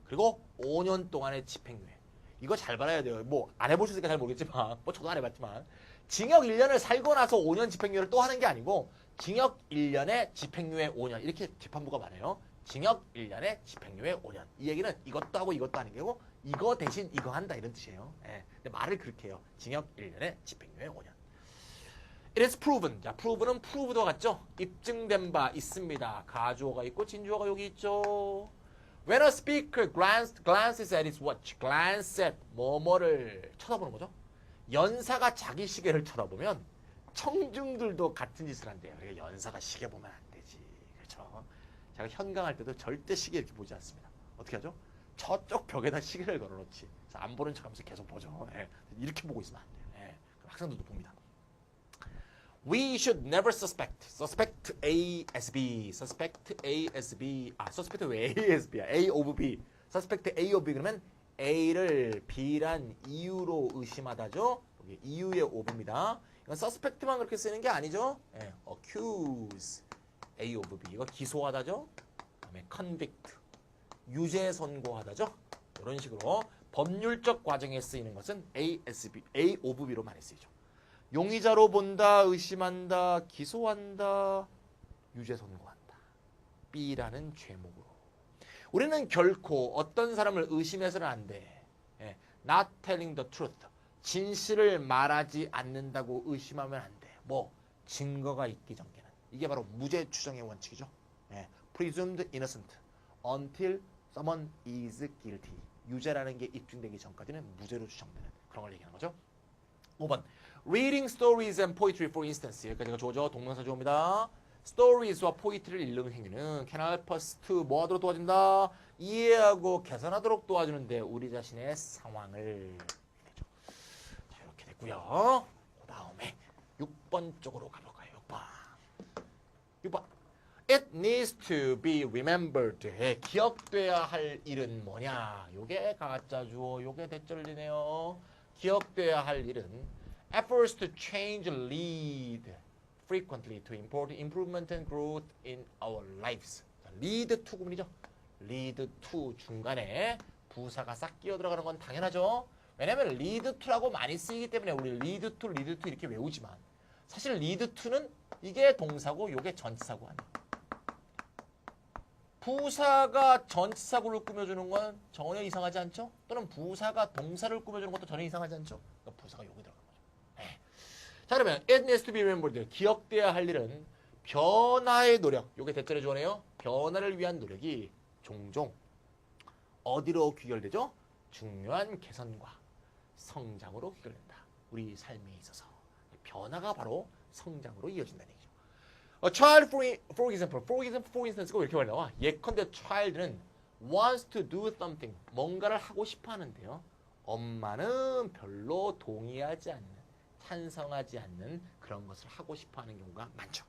그리고 5년 동안의 집행유예. 이거 잘 봐야 돼요. 뭐 안 해보셨으니까 잘 모르겠지만 뭐 저도 안 해봤지만 징역 1년을 살고 나서 5년 집행유예를 또 하는 게 아니고 징역 1년에 집행유예 5년 이렇게 재판부가 말해요. 징역 1년에 집행유예 5년. 이 얘기는 이것도 하고 이것도 하는 게고 이거 대신 이거 한다 이런 뜻이에요. 예. 근데 말을 그렇게 해요. 징역 1년에 집행유예 5년. It is proven. 자, proven은 proved와 같죠? 입증된 바 있습니다. 가주어가 있고 진주어가 여기 있죠. When a speaker glances at his watch, glance at 뭐뭐를 쳐다보는 거죠. 연사가 자기 시계를 쳐다보면 청중들도 같은 짓을 한대요. 그러니까 연사가 시계 보면 안 되지. 그렇죠? 제가 현강할 때도 절대 시계 이렇게 보지 않습니다. 어떻게 하죠? 저쪽 벽에다 시계를 걸어놓지. 그래서 안 보는 척하면서 계속 보죠. 예. 이렇게 보고 있으면 안 돼요. 예. 학생들도 봅니다. We should never suspect A as B. suspect A as B. suspect 왜 A as B야? A of B. suspect A of B 그러면 A를 B란 이유로 의심하다죠. 여기 이유의 of입니다. 이건 suspect만 그렇게 쓰는 게 아니죠. 예, accuse A of B. 이거 기소하다죠. 그다음에 convict 유죄 선고하다죠. 이런 식으로 법률적 과정에 쓰이는 것은 A as B, A of B로 많이 쓰이죠. 용의자로 본다, 의심한다, 기소한다, 유죄 선고한다. B라는 죄목으로. 우리는 결코 어떤 사람을 의심해서는 안 돼. 예, not telling the truth. 진실을 말하지 않는다고 의심하면 안 돼. 뭐 증거가 있기 전에는. 이게 바로 무죄 추정의 원칙이죠. 예, presumed innocent until someone is guilty. 유죄라는 게 입증되기 전까지는 무죄로 추정되는 그런 걸 얘기하는 거죠. 5번. Reading stories and poetry for instance. 여기까지가 주어죠. 동명사 주어입니다. Stories와 포이트리를 읽는 행위는 can help us to 뭐 하도록 도와준다? 이해하고 개선하도록 도와주는데 우리 자신의 상황을 되죠. 자, 이렇게 됐고요. 그 다음에 6번 쪽으로 가볼까요? 6번. It needs to be remembered. 기억돼야 할 일은 뭐냐? 요게 가짜 주어, 요게 대절리네요. 기억돼야 할 일은 efforts to change lead frequently to improvement and growth in our lives. lead to 구문이죠. lead to 중간에 부사가 싹 끼어 들어가는 건 당연하죠. 왜냐면 lead to라고 많이 쓰이기 때문에 우리 lead to 이렇게 외우지만 사실 lead to는 이게 동사고 이게 전치사고 아니에요. 부사가 전치사구를 꾸며주는 건 전혀 이상하지 않죠? 또는 부사가 동사를 꾸며주는 것도 전혀 이상하지 않죠? 그러니까 부사가 여기 들어간 거죠. 네. 자 그러면 it needs to be remembered. 기억돼야 할 일은 변화의 노력. 이게 대절의 조언이에요. 변화를 위한 노력이 종종 어디로 귀결되죠? 중요한 개선과 성장으로 귀결된다. 우리 삶에 있어서 변화가 바로 성장으로 이어진다는 얘기죠. A child, for instance가 이렇게 말이 나와. 예컨대 child는 wants to do something, 뭔가를 하고 싶어 하는데요. 엄마는 별로 동의하지 않는, 찬성하지 않는 그런 것을 하고 싶어 하는 경우가 많죠.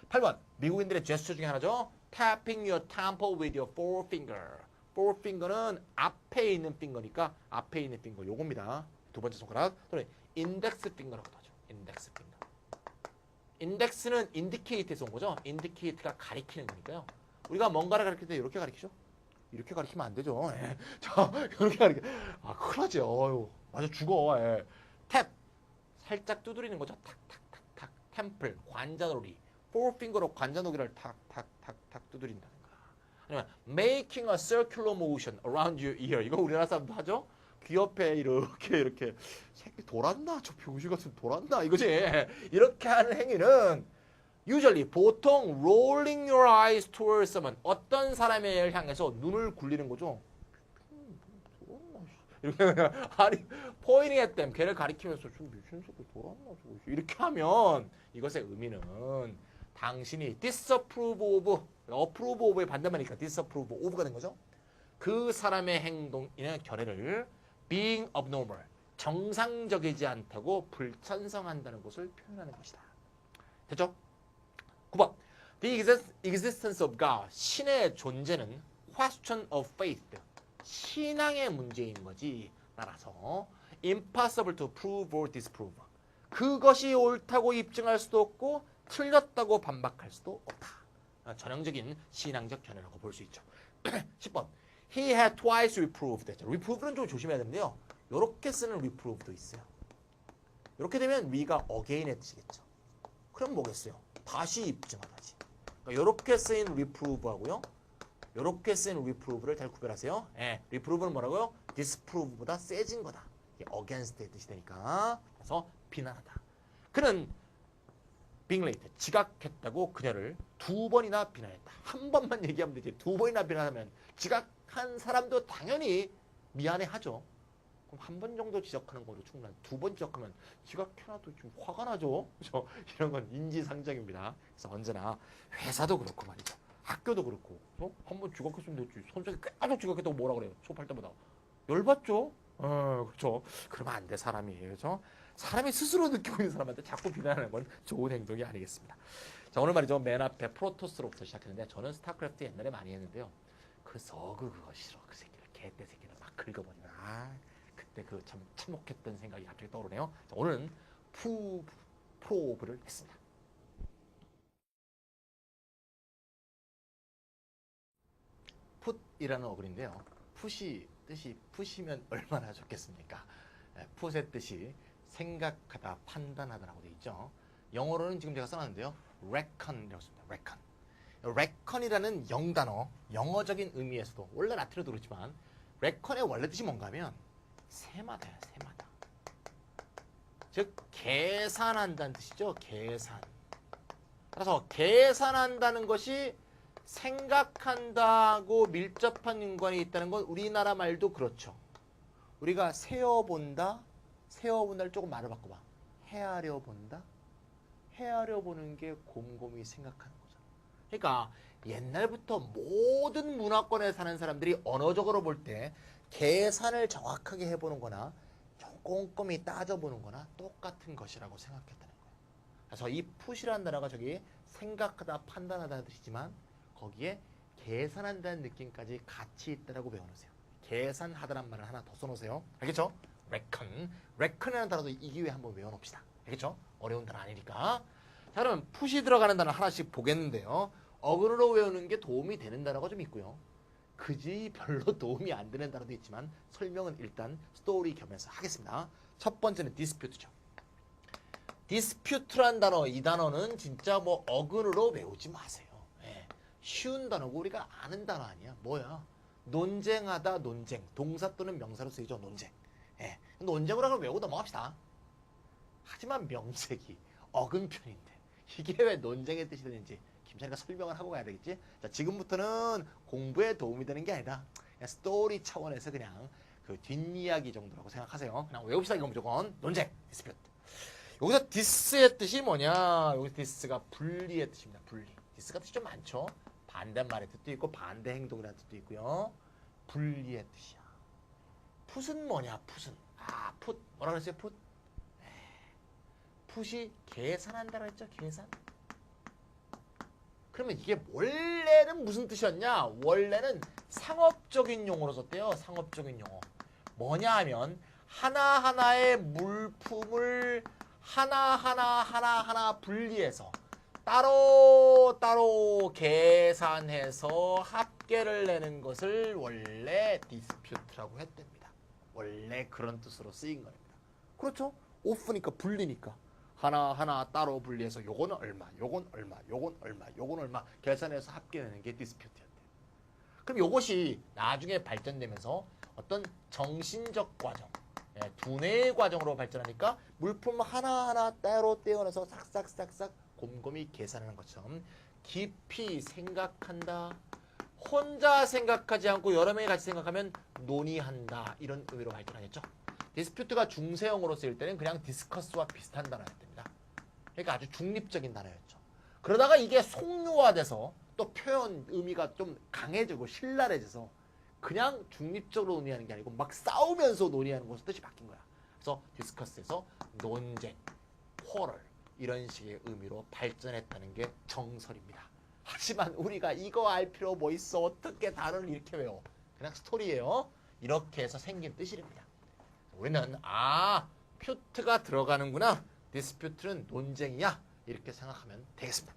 8번, 미국인들의 제스처 중에 하나죠. Tapping your temple with your forefinger. forefinger는 앞에 있는 finger니까 앞에 있는 finger 요겁니다. 두 번째 손가락 또는 index finger라고도 하죠. index finger. 인덱스는 indicate에서 온 거죠. indicate가 가리키는 거니까요. 우리가 뭔가를 가리킬 때 이렇게 가리키죠. 이렇게 가리키면 안 되죠. 예. 자, 이렇게 가리키. 아, 큰일 나지. 어휴, 맞아 죽어. 예. 탭 살짝 두드리는 거죠. 탁탁탁탁. 템플 관자놀이. forefinger로 관자놀이를 탁탁탁탁 두드린다는 거. 아니면 making a circular motion around your ear. 이거 우리나라 사람도 하죠. 귀 옆에 이렇게 새끼 돌았나? 저 병신 같은 돌았나? 이거지. 이렇게 하는 행위는 usually 보통 rolling your eyes towards someone 어떤 사람을 향해서 눈을 굴리는 거죠. 이렇게 아니 pointing at them 걔를 가리키면서 좀 미친 새끼 돌았나? 이렇게 하면 이것의 의미는 당신이 disapprove of, approve of의 반대말이니까 disapprove of가 된 거죠. 그 사람의 행동이나 결례를 being abnormal, 정상적이지 않다고 불찬성한다는 것을 표현하는 것이다. 됐죠? 9번. The existence of God, 신의 존재는 question of faith, 신앙의 문제인 거지. 따라서 impossible to prove or disprove, 그것이 옳다고 입증할 수도 없고 틀렸다고 반박할 수도 없다. 전형적인 신앙적 견해라고 볼 수 있죠. 10번. He had twice reproved. reprove는 좀 조심해야 되는데요. 이렇게 쓰는 reprove도 있어요. 이렇게 되면 we가 again의 뜻이겠죠. 그럼 뭐겠어요? 다시 입증하다지. 그러니까 이렇게 쓰인 reprove하고요. 이렇게 쓰인 reprove를 잘 구별하세요. 예, reprove는 뭐라고요? disprove보다 세진 거다. 이게 against의 뜻이 되니까. 그래서 비난하다. 그는 being late, 지각했다고 그녀를 2번이나 비난했다. 한 번만 얘기하면 되지. 2번이나 비난하면 지각한 사람도 당연히 미안해하죠. 그럼 한 번 정도 지적하는 거로 충분한. 2번 지적하면 지각해놔도 좀 화가 나죠. 그렇죠? 이런 건 인지상정입니다. 그래서 언제나 회사도 그렇고 말이죠. 학교도 그렇고. 한 번 지각했으면 됐지. 선생님이 계속 지각했다고 뭐라 그래요? 수업할 때마다. 열받죠? 그렇죠. 그러면 안 돼, 사람이. 그렇죠? 사람이 스스로 느끼고 있는 사람한테 자꾸 비난하는 건 좋은 행동이 아니겠습니다. 자, 오늘 말이죠. 맨 앞에 프로토스로부터 시작했는데 저는 스타크래프트 옛날에 많이 했는데요. 그 서그 그거 싫어. 그 새끼를 개떼 새끼를 막 긁어버리나. 그때 그 참 참혹했던 생각이 갑자기 떠오르네요. 자, 오늘은 프로브를 했습니다. 풋이라는 어근인데요. 풋이 뜻이 풋이면 얼마나 좋겠습니까? 풋의 뜻이 생각하다, 판단하다라고 되어 있죠. 영어로는 지금 제가 써놨는데요. reckon이라고 씁니다. reckon. reckon이라는 영단어, 영어적인 의미에서도 원래 라틴어도 그렇지만 reckon의 원래 뜻이 뭔가 하면 세마다예요. 세마다. 즉 계산한다는 뜻이죠. 계산. 그래서 계산한다는 것이 생각한다고 밀접한 연관이 있다는 건 우리나라 말도 그렇죠. 우리가 세어본다. 세어본다를 조금 말을 바꿔봐. 헤아려 본다. 헤아려 보는 게 곰곰이 생각하는 거죠. 그러니까 옛날부터 모든 문화권에 사는 사람들이 언어적으로 볼 때 계산을 정확하게 해보는 거나 꼼꼼히 따져보는 거나 똑같은 것이라고 생각했다는 거예요. 그래서 이 푸시라는 단어가 저기 생각하다, 판단하다는 뜻이지만 거기에 계산한다는 느낌까지 같이 있다라고 배워놓으세요. 계산하다란 말을 하나 더 써놓으세요. 알겠죠? reckon. reckon이라는 단어도 이 기회에 한번 외워놓읍시다. 알겠죠? 어려운 단어 아니니까. 자, 그러면 푸시 들어가는 단어 하나씩 보겠는데요. 어근으로 외우는 게 도움이 되는 단어가 좀 있고요. 그지 별로 도움이 안 되는 단어도 있지만 설명은 일단 스토리 겸해서 하겠습니다. 첫 번째는 디스퓨트죠. 디스퓨트란 단어, 이 단어는 진짜 뭐 어근으로 외우지 마세요. 예. 쉬운 단어고 우리가 아는 단어 아니야. 뭐야? 논쟁하다, 논쟁. 동사 또는 명사로 쓰이죠. 논쟁. 예. 논쟁으로 하면 외우고 넘어갑시다. 하지만 명색이 어근편인데 이게 왜 논쟁의 뜻이 되는지 김찬이가 설명을 하고 가야 되겠지? 자, 지금부터는 공부에 도움이 되는 게 아니라 그냥 스토리 차원에서 그냥 그 뒷이야기 정도라고 생각하세요. 그냥 외웁시다. 이건 무조건 논쟁, 디스퓨트. 여기서 디스의 뜻이 뭐냐? 여기 디스가 분리의 뜻입니다. 분리. 디스가 뜻이 좀 많죠? 반대말의 뜻도 있고 반대 행동이라는 뜻도 있고요. 분리의 뜻이야. 풋은 뭐냐? 풋은. 아, 풋. 뭐라 그랬어요? 풋? 풋이 계산한다고 했죠? 계산. 그러면 이게 원래는 무슨 뜻이었냐? 원래는 상업적인 용어로 썼대요. 상업적인 용어. 뭐냐 하면 하나하나의 물품을 하나하나 분리해서 따로 계산해서 합계를 내는 것을 원래 디스퓨트라고 했답니다. 원래 그런 뜻으로 쓰인 겁니다. 그렇죠? 오프니까 분리니까 하나하나 따로 분리해서 요거는 얼마, 요건 얼마, 요건 얼마, 요건 얼마 계산해서 합계내는 게 디스퓨트였대요. 그럼 요것이 나중에 발전되면서 어떤 정신적 과정, 두뇌의 과정으로 발전하니까 물품 하나하나 따로 떼어내서 싹싹싹싹 곰곰이 계산하는 것처럼 깊이 생각한다. 혼자 생각하지 않고 여러 명이 같이 생각하면 논의한다. 이런 의미로 발전하겠죠. 디스퓨트가 중세형으로 쓰일 때는 그냥 디스커스와 비슷한 단어였답니다. 그러니까 아주 중립적인 단어였죠. 그러다가 이게 속료화돼서 또 표현 의미가 좀 강해지고 신랄해져서 그냥 중립적으로 논의하는 게 아니고 막 싸우면서 논의하는 것으로 뜻이 바뀐 거야. 그래서 디스커스에서 논쟁, 쿼럴 이런 식의 의미로 발전했다는 게 정설입니다. 하지만 우리가 이거 알 필요 뭐 있어? 어떻게 단어를 이렇게 외워? 그냥 스토리예요. 이렇게 해서 생긴 뜻이랍니다. 우리는 퓨트가 들어가는구나. 디스퓨트는 논쟁이야. 이렇게 생각하면 되겠습니다.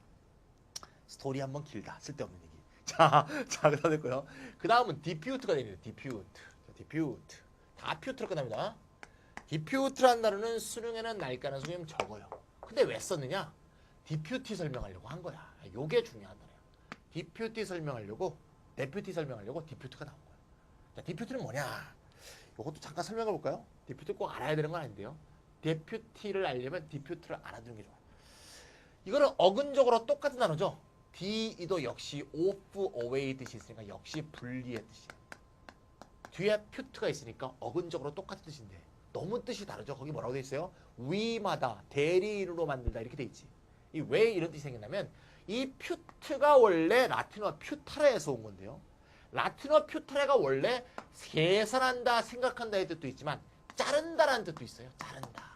스토리 한번 길다. 쓸데없는 얘기. 자, 그다 됐고요. 그 다음은 디퓨트가 됩니다. 디퓨트. 다 퓨트로 끝납니다. 디퓨트라는 단어는 수능에는 날 가능성이 좀 적어요. 근데 왜 썼느냐? 디퓨티 설명하려고 한 거야. 요게 중요한 단어야. 디퓨티 설명하려고, 데퓨티 설명하려고 디퓨트가 나온 거야. 자, 디퓨트는 뭐냐? 이것도 잠깐 설명해 볼까요? 디퓨트 꼭 알아야 되는 건 아닌데요. 데퓨티를 알려면 디퓨트를 알아두는 게 좋아요. 이거는 어근적으로 똑같은 단어죠. D도 역시 off, away 뜻이 있으니까 역시 분리의 뜻이에요. 뒤에 퓨트가 있으니까 어근적으로 똑같은 뜻인데 너무 뜻이 다르죠. 거기 뭐라고 돼 있어요? 위마다, 대리인으로 만들다 이렇게 돼 있지. 이 왜 이런 뜻이 생겼냐면 이 퓨트가 원래 라틴어 퓨타레에서 온 건데요. 라틴어 퓨타레가 원래 계산한다, 생각한다의 뜻도 있지만 자른다라는 뜻도 있어요. 자른다.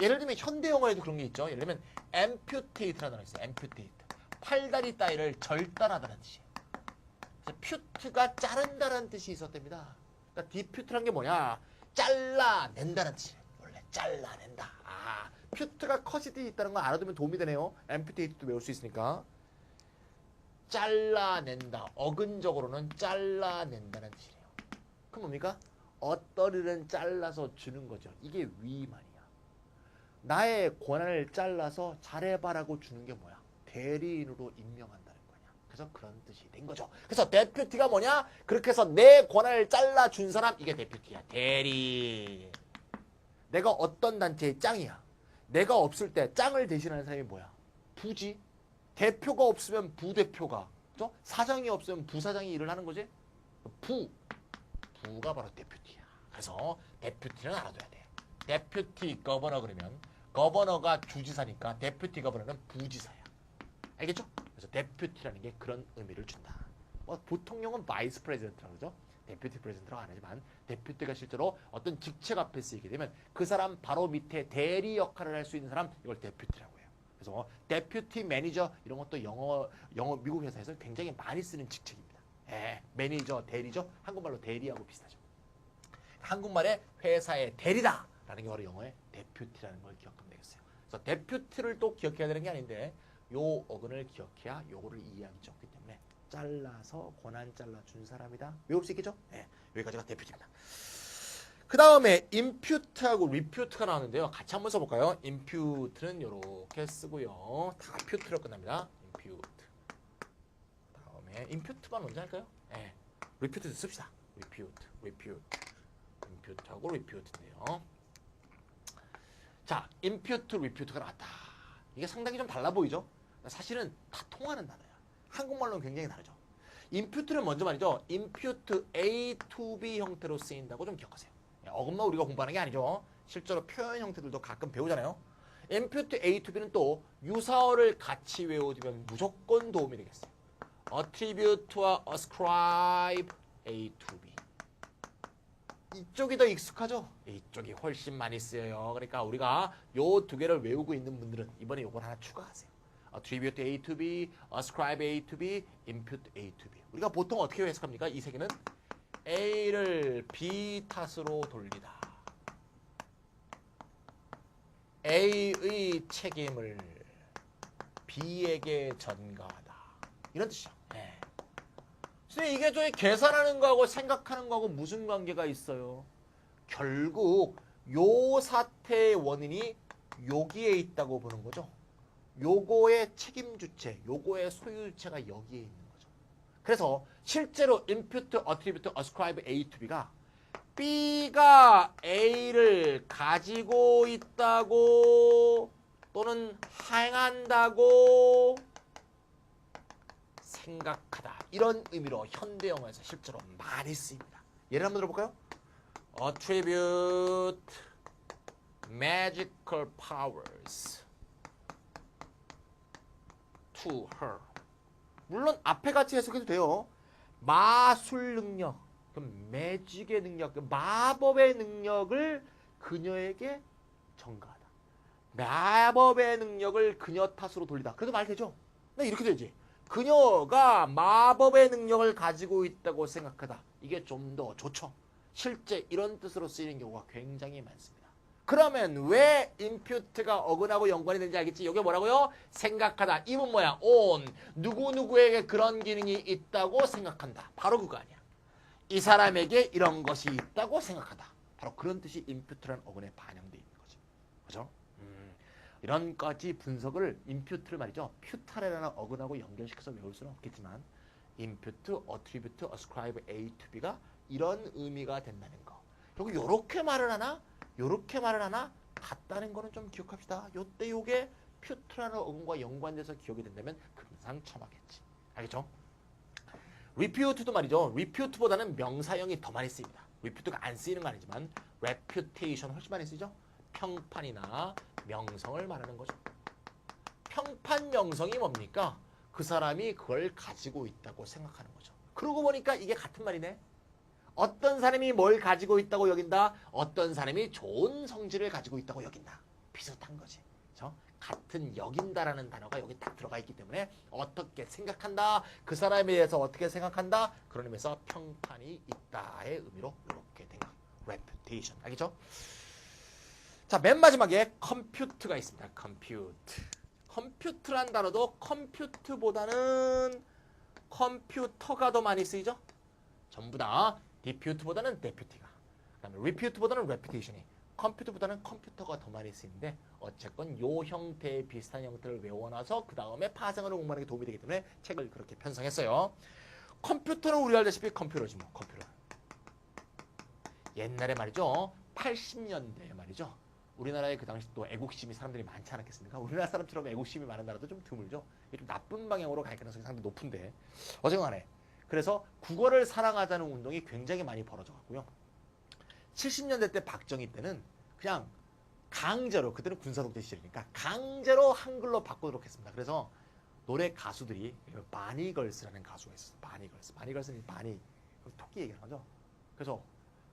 예를 들면 현대 영어에도 그런 게 있죠. 예를 들면 amputate라는 단어 있어요. amputate. 팔다리 따위를 절단하다는 뜻이에요. 퓨트가 자른다라는 뜻이 있었답니다. 그러니까 디퓨트란 게 뭐냐? 잘라낸다는 뜻이에요. 원래 잘라낸다. 퓨트가 컷이 뜻이 있다는 거 알아두면 도움이 되네요. amputate도 외울 수 있으니까. 잘라낸다. 어근적으로는 잘라낸다는 뜻이에요. 그럼 뭡니까? 어떠리를 잘라서 주는 거죠. 이게 위만이야. 나의 권한을 잘라서 잘해봐라고 주는 게 뭐야? 대리인으로 임명한다는 거냐. 그래서 그런 뜻이 된 거죠. 그래서 데퓨티가 뭐냐? 그렇게 해서 내 권한을 잘라준 사람, 이게 데퓨티야. 대리인. 내가 어떤 단체의 짱이야. 내가 없을 때 짱을 대신하는 사람이 뭐야? 부지. 대표가 없으면 부대표가. 그죠? 사장이 없으면 부사장이 일을 하는 거지. 부가 바로 데퓨티야. 그래서 데퓨티는 알아둬야 돼. 데퓨티 거버너 그러면 거버너가 주지사니까 데퓨티 거버너는 부지사야. 알겠죠? 그래서 데퓨티라는 게 그런 의미를 준다. 보통 용어는 바이스 프레지던트라고 그러죠. 데퓨티 프레지던트라고 안 하지만 데퓨티가 실제로 어떤 직책 앞에 쓰이게 되면 그 사람 바로 밑에 대리 역할을 할 수 있는 사람, 이걸 데퓨티라고 해요. 그래서 데퓨티 매니저 이런 것도 영어 미국 회사에서 굉장히 많이 쓰는 직책입니다. 매니저, 대리죠. 한국말로 대리하고 비슷하죠. 한국말에 회사의 대리다 라는 게 바로 영어의 데퓨티라는 걸 기억하면 되겠어요. 그래서 데퓨티를 또 기억해야 되는 게 아닌데 요 어근을 기억해야 요거를 이해하기 좋기 때문에 잘라서 고난 잘라준 사람이다. 외울 수 있겠죠? 네, 여기까지가 대표입니다. 그 다음에 impute하고 repute가 나왔는데요. 같이 한번 써볼까요? impute는 이렇게 쓰고요. 다 pute로 끝납니다. impute. 다음에 impute만 먼저 할까요? 네, repute도 씁시다. repute. impute하고 repute인데요. 자, impute, repute가 나왔다. 이게 상당히 좀 달라 보이죠? 사실은 다 통하는 단어야. 한국말로는 굉장히 다르죠. impute는 먼저 말이죠. impute A to B 형태로 쓰인다고 좀 기억하세요. 어근만 우리가 공부하는 게 아니죠. 실제로 표현 형태들도 가끔 배우잖아요. impute A to B는 또 유사어를 같이 외워두면 무조건 도움이 되겠어요. attribute와 ascribe A to B. 이쪽이 더 익숙하죠? 이쪽이 훨씬 많이 쓰여요. 그러니까 우리가 요 두 개를 외우고 있는 분들은 이번에 요걸 하나 추가하세요. attribute A to B, ascribe A to B, impute A to B. 우리가 보통 어떻게 해석합니까? 이 세 개는 A를 B 탓으로 돌리다. A의 책임을 B에게 전가하다. 이런 뜻이죠. 네. 선생님, 이게 저희 계산하는 거하고 생각하는 거하고 무슨 관계가 있어요? 결국 요 사태의 원인이 여기에 있다고 보는 거죠. 요거의 책임 주체, 요거의 소유 주체가 여기에 있는 거죠. 그래서 실제로 impute, attribute, ascribe A to B가 B가 A를 가지고 있다고 또는 행한다고 생각하다. 이런 의미로 현대 영어에서 실제로 많이 쓰입니다. 예를 한번 들어볼까요? Attribute magical powers to her. 물론 앞에 같이 해석해도 돼요. 마술 능력, 매직의 능력, 마법의 능력을 그녀에게 전가하다. 마법의 능력을 그녀 탓으로 돌리다. 그래도 말 되죠? 네, 이렇게 되지. 그녀가 마법의 능력을 가지고 있다고 생각하다. 이게 좀 더 좋죠. 실제 이런 뜻으로 쓰이는 경우가 굉장히 많습니다. 그러면 왜 impute가 어근하고 연관이 되는지 알겠지? 이게 뭐라고요? 생각하다. 이문 뭐야? on. 누구누구에게 그런 기능이 있다고 생각한다. 바로 그거 아니야. 이 사람에게 이런 것이 있다고 생각하다. 바로 그런 뜻이 impute라는 어근에 반영되어 있는 거죠. 그죠? 이런 까지 분석을 impute를 말이죠. 퓨타레라는 어근하고 연결시켜서 외울 수는 없겠지만 impute, attribute, ascribe A to B가 이런 의미가 된다는 거. 여기 요렇게 말을 하나? 요렇게 말을 하나? 같다는 거는 좀 기억합시다. 요때 요게 퓨트라는 어근과 연관돼서 기억이 된다면 금상첨화겠지. 알겠죠? repute도 말이죠. repute보다는 명사형이 더 많이 쓰입니다. repute가 안 쓰이는 건 아니지만 reputation 훨씬 많이 쓰죠. 평판이나 명성을 말하는 거죠. 평판 명성이 뭡니까? 그 사람이 그걸 가지고 있다고 생각하는 거죠. 그러고 보니까 이게 같은 말이네. 어떤 사람이 뭘 가지고 있다고 여긴다. 어떤 사람이 좋은 성질을 가지고 있다고 여긴다. 비슷한 거지. 그렇죠? 같은 여긴다라는 단어가 여기 딱 들어가 있기 때문에 어떻게 생각한다. 그 사람에 대해서 어떻게 생각한다. 그런 의미에서 평판이 있다의 의미로 이렇게 된 거. reputation. 알겠죠? 자, 맨 마지막에 compute가 있습니다. compute. compute란 단어도 compute보다는 컴퓨터가 더 많이 쓰이죠? 전부 다 depute보다는 deputy가, 그다음에 repute보다는 reputation이, 컴퓨터보다는 컴퓨터가 더 많이 쓰이는데 어쨌건 요 형태의 비슷한 형태를 외워놔서 그 다음에 파생어를 공부하는 게 도움이 되기 때문에 책을 그렇게 편성했어요. 컴퓨터는 우리 알다시피 컴퓨터지 뭐. 컴퓨터. 옛날에 말이죠. 80년대에 말이죠. 우리나라에 그 당시 또 애국심이 사람들이 많지 않았겠습니까? 우리나라 사람처럼 애국심이 많은 나라도 좀 드물죠. 이게 좀 나쁜 방향으로 갈 가능성이 상당히 높은데 어쨌거나 그래서 국어를 사랑하자는 운동이 굉장히 많이 벌어져 갔고요. 70년대 때 박정희 때는 그냥 강제로, 그때는 군사독재 시절이니까 강제로 한글로 바꾸도록 했습니다. 그래서 노래 가수들이 바니걸스라는 가수가 있었어요. 바니걸스. 바니걸스는 바니, 토끼 얘기하는 거죠. 그래서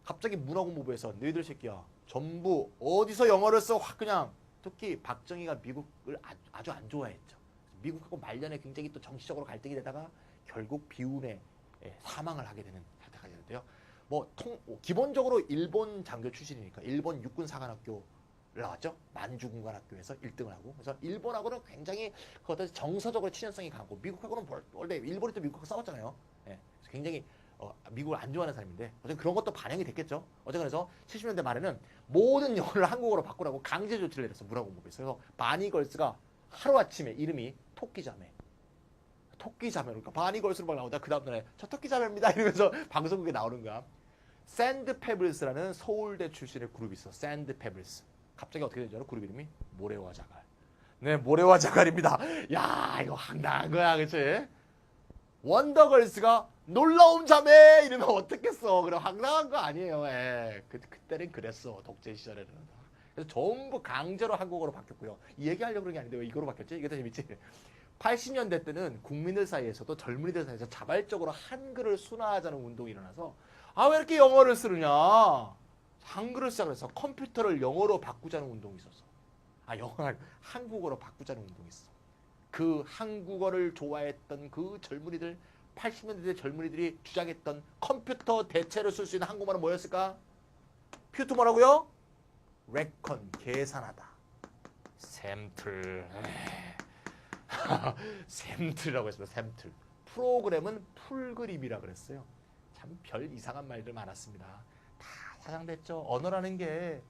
갑자기 문화공부부에서 너희들 새끼야 전부 어디서 영어를 써? 확 그냥 특히 박정희가 미국을 아주 안 좋아했죠. 미국하고 말년에 굉장히 또 정치적으로 갈등이 되다가 결국 비운에 사망을 하게 되는 사태가 되는데요. 기본적으로 일본 장교 출신이니까 일본 육군 사관학교를 나왔죠. 만주군관학교에서 1등을 하고. 그래서 일본하고는 굉장히 그것도 정서적으로 친연성이 강하고 미국하고는 원래 일본이 또 미국하고 싸웠잖아요. 예. 그래서 굉장히 미국을 안 좋아하는 사람인데 어쨌든 그런 것도 반영이 됐겠죠. 어쨌든 그래서 70년대 말에는 모든 영어를 한국어로 바꾸라고 강제 조치를 내렸어. 문화공부에서. 그래서 바니걸스가 하루아침에 이름이 토끼자매. 토끼자매. 그러니까 바니걸스로 막 나오다 그 다음날에 저 토끼자매입니다 이러면서 방송국에 나오는 거야. 샌드페블스라는 서울대 출신의 그룹이 있어. 샌드페블스. 갑자기 어떻게 되죠? 그룹 이름이 모래와 자갈. 네, 모래와 자갈입니다. 야, 이거 황당한 거야, 그치? 원더걸스가 놀라운 자매 이러면 어떻겠어? 그래 황당한 거 아니에요. 예. 그때는 그랬어. 독재 시절에는. 그래서 전부 강제로 한국어로 바뀌었고요. 이 얘기하려고 그런 게 아닌데 왜 이거로 바뀌었지? 이게 더 재밌지? 80년대 때는 국민들 사이에서도 젊은이들 사이에서 자발적으로 한글을 순화하자는 운동이 일어나서 아, 왜 이렇게 영어를 쓰느냐? 한글을 쓰자 그래서 컴퓨터를 영어로 바꾸자는 운동이 있었어. 아, 영어를 한국어로 바꾸자는 운동이 있어. 그 한국어를 좋아했던 그 젊은이들, 80년대 젊은이들이 주장했던 컴퓨터 대체로 쓸 수 있는 한국말은 뭐였을까? 퓨트 뭐라고요? 레컨, 계산하다. 샘틀. 샘틀이라고 했습니다. 샘틀. 프로그램은 풀그림이라 그랬어요. 참 별 이상한 말들 많았습니다. 다 사장됐죠. 언어라는 게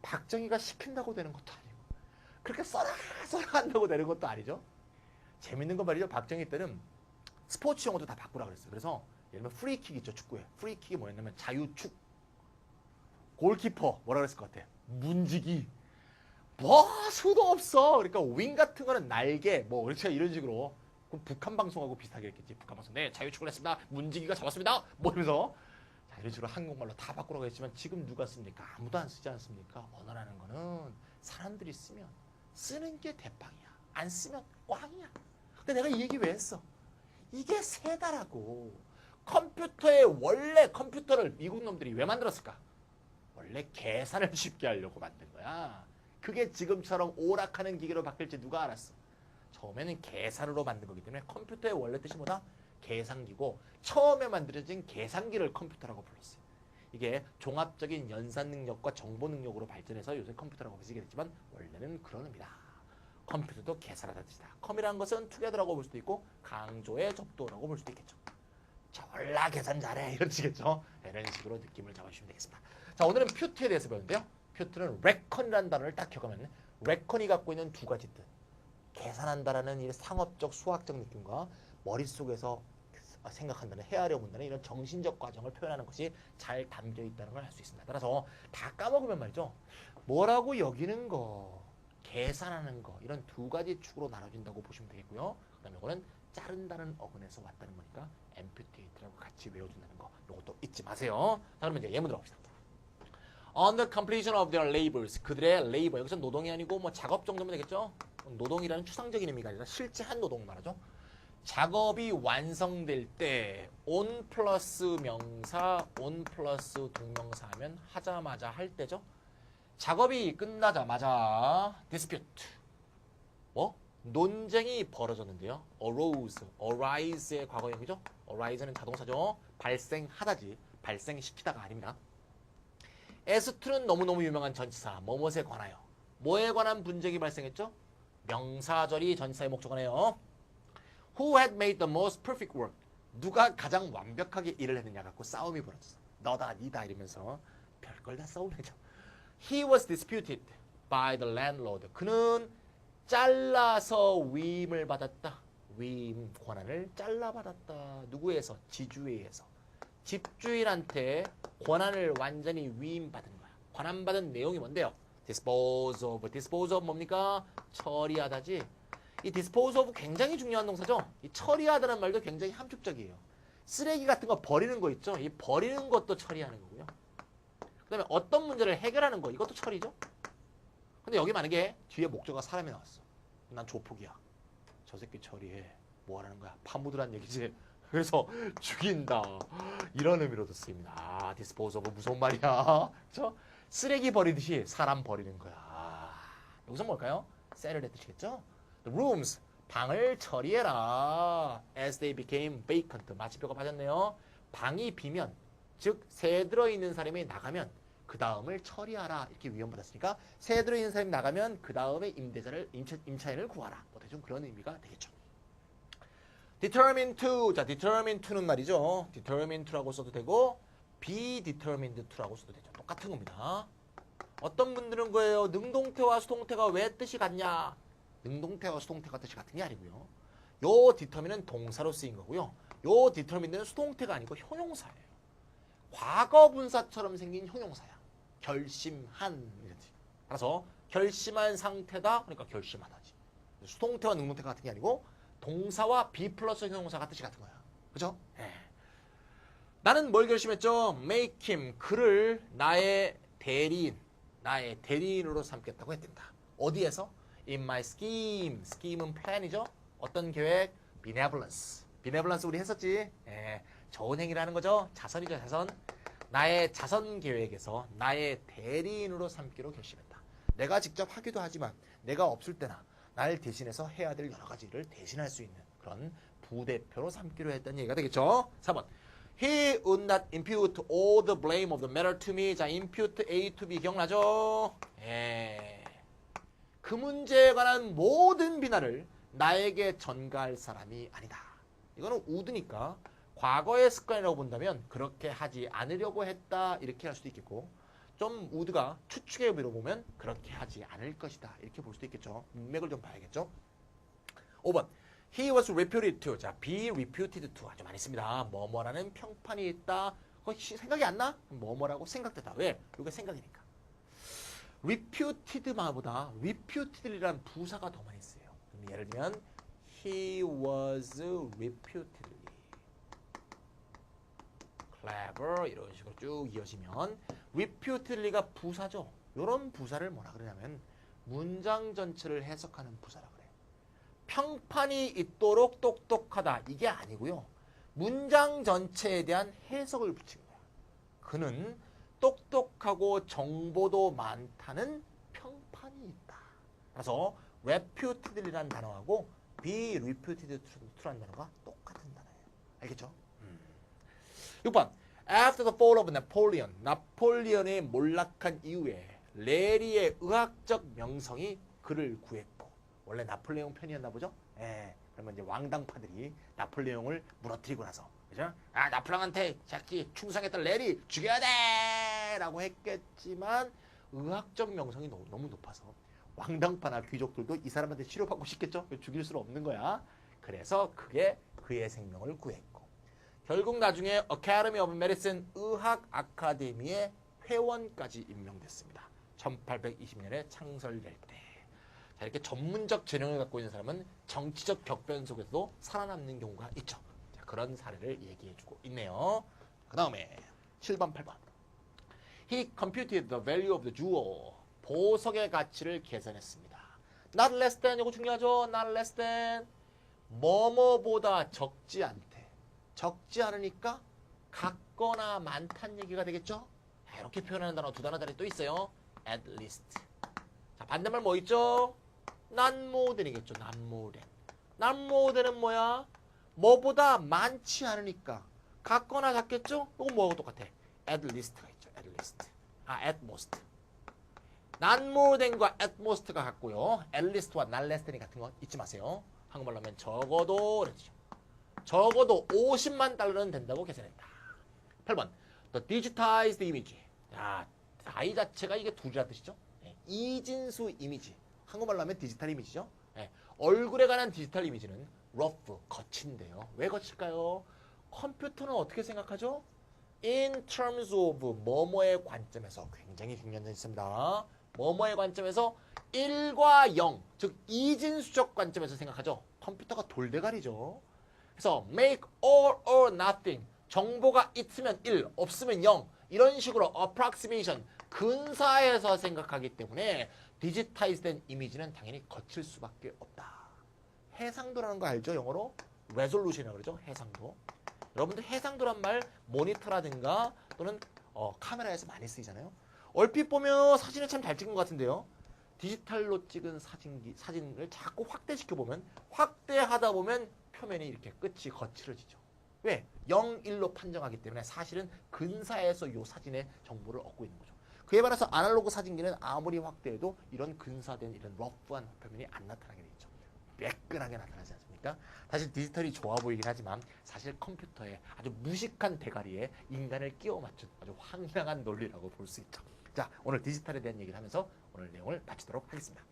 박정희가 시킨다고 되는 것도 아니고 그렇게 써라 한다고 되는 것도 아니죠. 재밌는 건 말이죠. 박정희 때는 스포츠 용어도 다 바꾸라 그랬어요. 그래서 예를 들면 프리킥 있죠. 축구에. 프리킥이 뭐였냐면 자유축. 골키퍼 뭐라 그랬을 것 같아? 문지기. 뭐 수도 없어. 그러니까 윙 같은 거는 날개 뭐 그렇죠. 이런 식으로. 그럼 북한 방송하고 비슷하게 했겠지. 북한 방송. 네, 자유축을 했습니다. 문지기가 잡았습니다. 뭐 이러면서 자, 이런 식으로 한국말로 다 바꾸라고 했지만 지금 누가 씁니까? 아무도 안 쓰지 않습니까? 언어라는 거는 사람들이 쓰면 쓰는 게 대빵이야. 안 쓰면 꽝이야. 근데 내가 이 얘기 왜 했어? 이게 세다라고. 컴퓨터에 원래 컴퓨터를 미국 놈들이 왜 만들었을까? 원래 계산을 쉽게 하려고 만든 거야. 그게 지금처럼 오락하는 기계로 바뀔지 누가 알았어? 처음에는 계산으로 만든 거기 때문에 컴퓨터의 원래 뜻이 뭐다? 계산기고 처음에 만들어진 계산기를 컴퓨터라고 불렀어요. 이게 종합적인 연산 능력과 정보 능력으로 발전해서 요새 컴퓨터라고 부르게 됐지만 원래는 그런 의미다. 컴퓨터도 계산하다는 뜻이다. 컴이라는 것은 투게더라고 볼 수도 있고 강조의 접도라고 볼 수도 있겠죠. 졸라 계산 잘해 이런 식이겠죠. 이런 식으로 느낌을 잡아주시면 되겠습니다. 자, 오늘은 퓨트에 대해서 배우는데요. 퓨트는 레컨이라는 단어를 딱 기억하면 레컨이 갖고 있는 두 가지 뜻. 계산한다라는 이 상업적 수학적 느낌과 머릿속에서 생각한다는 헤아려 본다는 이런 정신적 과정을 표현하는 것이 잘 담겨 있다는 걸 알 수 있습니다. 따라서 다 까먹으면 말이죠. 뭐라고 여기는 거, 계산하는 거 이런 두 가지 축으로 나눠진다고 보시면 되겠고요. 그 다음에 이거는 자른다는 어근에서 왔다는 거니까 amputate라고 같이 외워준다는 거 이것도 잊지 마세요. 자, 그러면 이제 예문 들어갑시다. On the completion of their labors 그들의 labor 여기서 노동이 아니고 뭐 작업 정도면 되겠죠. 노동이라는 추상적인 의미가 아니라 실제 한 노동을 말하죠. 작업이 완성될 때 on 플러스 명사, on 플러스 동명사 하면 하자마자 할 때죠. 작업이 끝나자마자 dispute 뭐? 논쟁이 벌어졌는데요. arise의 과거형이죠. arise는 자동사죠. 발생하다지 발생시키다가 아닙니다. as2는 너무너무 유명한 전치사 뭐뭇에 관하여 뭐에 관한 분쟁이 발생했죠? 명사절이 전치사의 목적어네요. Who had made the most perfect work? 누가 가장 완벽하게 일을 했느냐 갖고 싸움이 벌어졌어. 너다 니다 이러면서 별걸 다 싸우면서 He was disputed by the landlord. 그는 잘라서 위임을 받았다. 위임 권한을 잘라받았다. 누구에서? 지주에서. 집주인한테 권한을 완전히 위임받은 거야. 권한받은 내용이 뭔데요? dispose of. dispose of 뭡니까? 처리하다지. 이 dispose of 굉장히 중요한 동사죠. 이 처리하다는 말도 굉장히 함축적이에요. 쓰레기 같은 거 버리는 거 있죠. 이 버리는 것도 처리하는 거고요. 그 다음에 어떤 문제를 해결하는 거 이것도 처리죠. 근데 여기 만약에 뒤에 목적어가 사람이 나왔어. 난 조폭이야. 저 새끼 처리해. 뭐 하라는 거야? 파묻으란 얘기지. 그래서 죽인다. 이런 의미로도 쓰입니다. 아, dispose of 무서운 말이야. 그렇죠? 쓰레기 버리듯이 사람 버리는 거야. 여기서 뭘까요? 셀을 뜻이겠죠? The rooms, 방을 처리해라. As they became vacant. 마침표가 빠졌네요. 방이 비면, 즉 새 들어있는 사람이 나가면 그 다음을 처리하라 이렇게 위헌받았으니까 새 들어있는 사람이 나가면 그 다음에 임대자를 임차인을 구하라. 뭐 대충 그런 의미가 되겠죠. determined to. 자, determined to는 말이죠. determined to라고 써도 되고 be determined to라고 써도 되죠. 똑같은 겁니다. 어떤 분들은 거예요. 능동태와 수동태가 왜 뜻이 같냐? 능동태와 수동태가 뜻이 같은 게 아니고요. 요 determine은 동사로 쓰인 거고요. 요 determined는 수동태가 아니고 형용사예요. 과거 분사처럼 생긴 형용사야. 결심한 이렇지. 따라서 결심한 상태다. 그러니까 결심하다지. 수동태와 능동태가 같은 게 아니고 동사와 be 플러스 형용사가 뜻이 같은 거야. 그죠? 나는 뭘 결심했죠? make him, 그를 나의 대리인으로 삼겠다고 했단다. 어디에서? in my scheme. scheme은 plan이죠. 어떤 계획? benevolence. benevolence 우리 했었지. 좋은 행위라는 거죠. 자선이죠, 자선. 나의 자선 계획에서 나의 대리인으로 삼기로 결심했다. 내가 직접 하기도 하지만 내가 없을 때나 날 대신해서 해야 될 여러 가지 일을 대신할 수 있는 그런 부대표로 삼기로 했다는 얘기가 되겠죠. 4번. He would not impute all the blame of the matter to me. 자, impute A to B 기억나죠? 그 문제에 관한 모든 비난을 나에게 전가할 사람이 아니다. 이거는 would니까 과거의 습관이라고 본다면 그렇게 하지 않으려고 했다 이렇게 할 수도 있겠고, 좀 would가 추측의 의미로 보면 그렇게 하지 않을 것이다 이렇게 볼 수도 있겠죠. 문맥을 좀 봐야겠죠. 5번. He was reputed to. 자, be reputed to 아주 많이 씁니다. 뭐뭐라는 평판이 있다. 생각이 안 나? 뭐뭐라고 생각되다. 왜? 이게 생각이니까. reputed보다 reputed이라는 부사가 더 많이 쓰여요. 예를 들면 he was reputedly clever 이런 식으로 쭉 이어지면 reputedly가 부사죠. 이런 부사를 뭐라 그러냐면 문장 전체를 해석하는 부사라 그래요. 평판이 있도록 똑똑하다 이게 아니고요. 문장 전체에 대한 해석을 붙인 거야. 그는 똑똑하고 정보도 많다는 평판이 있다. 그래서 reputedly라는 단어하고 be reputed to라는 단어가 똑같은 단어예요. 알겠죠? 6번. After the fall of Napoleon. 나폴리언이 몰락한 이후에 레리의 의학적 명성이 그를 구했고. 원래 나폴레옹 편이었나 보죠? 그러면 이제 왕당파들이 나폴레옹을 무너뜨리고 나서, 그죠? 아, 나폴레옹한테 자기 충성했던 레리 죽여야 돼! 라고 했겠지만 의학적 명성이 너무 높아서 왕당파나 귀족들도 이 사람한테 치료받고 싶겠죠? 죽일 수는 없는 거야. 그래서 그게 그의 생명을 구했고, 결국 나중에 Academy of Medicine 의학 아카데미의 회원까지 임명됐습니다. 1820년에 창설될 때. 자, 이렇게 전문적 재능을 갖고 있는 사람은 정치적 격변 속에서도 살아남는 경우가 있죠. 자, 그런 사례를 얘기해주고 있네요. 그 다음에 7번, 8번. He computed the value of the jewel. 보석의 가치를 계산했습니다. Not less than, 이거 중요하죠? Not less than. 뭐뭐보다 적지 않대. 적지 않으니까 같거나 많다는 얘기가 되겠죠? 이렇게 표현하는 단어 두 단어짜리 또 있어요. At least. 자, 반대말 뭐 있죠? Not more than이겠죠. Not more than. Not more than은 뭐야? 뭐보다 많지 않으니까 같거나 같겠죠? 이건 뭐하고 똑같아? At least가 있죠. At least. at most. Not more than과 at most가 같고요. At least와 not less than이 같은 거 잊지 마세요. 한국말로 하면 적어도 그랬죠. 적어도 50만 달러는 된다고 계산했다. 8번. The digitized image. 자, I 자체가 이게 둘이라는 뜻이죠. 이진수 이미지. 한국말로 하면 디지털 이미지죠. 얼굴에 관한 디지털 이미지는 rough, 거친데요. 왜 거칠까요? 컴퓨터는 어떻게 생각하죠? In terms of 뭐뭐의 관점에서 굉장히 중요한 점이 있습니다. 뭐뭐의 관점에서 1과 0, 즉 이진수적 관점에서 생각하죠. 컴퓨터가 돌대가리죠. 그래서 make all or nothing. 정보가 있으면 1, 없으면 0. 이런 식으로 approximation, 근사해서 생각하기 때문에 디지타이즈된 이미지는 당연히 거칠 수밖에 없다. 해상도라는 거 알죠? 영어로 resolution이라고 그러죠. 해상도. 여러분들 해상도란 말 모니터라든가 또는 카메라에서 많이 쓰이잖아요. 얼핏 보면 사진을 참 잘 찍은 것 같은데요. 디지털로 찍은 사진을 자꾸 확대시켜 보면 확대하다 보면 표면이 이렇게 끝이 거칠어지죠. 왜? 0, 1로 판정하기 때문에 사실은 근사해서 이 사진의 정보를 얻고 있는 거죠. 그에 반해서 아날로그 사진기는 아무리 확대해도 이런 근사된 이런 러프한 표면이 안 나타나게 되죠. 매끈하게 나타나지 않습니까? 사실 디지털이 좋아 보이긴 하지만 사실 컴퓨터에 아주 무식한 대가리에 인간을 끼워 맞춘 아주 황당한 논리라고 볼 수 있죠. 자, 오늘 디지털에 대한 얘기를 하면서 오늘 내용을 마치도록 하겠습니다.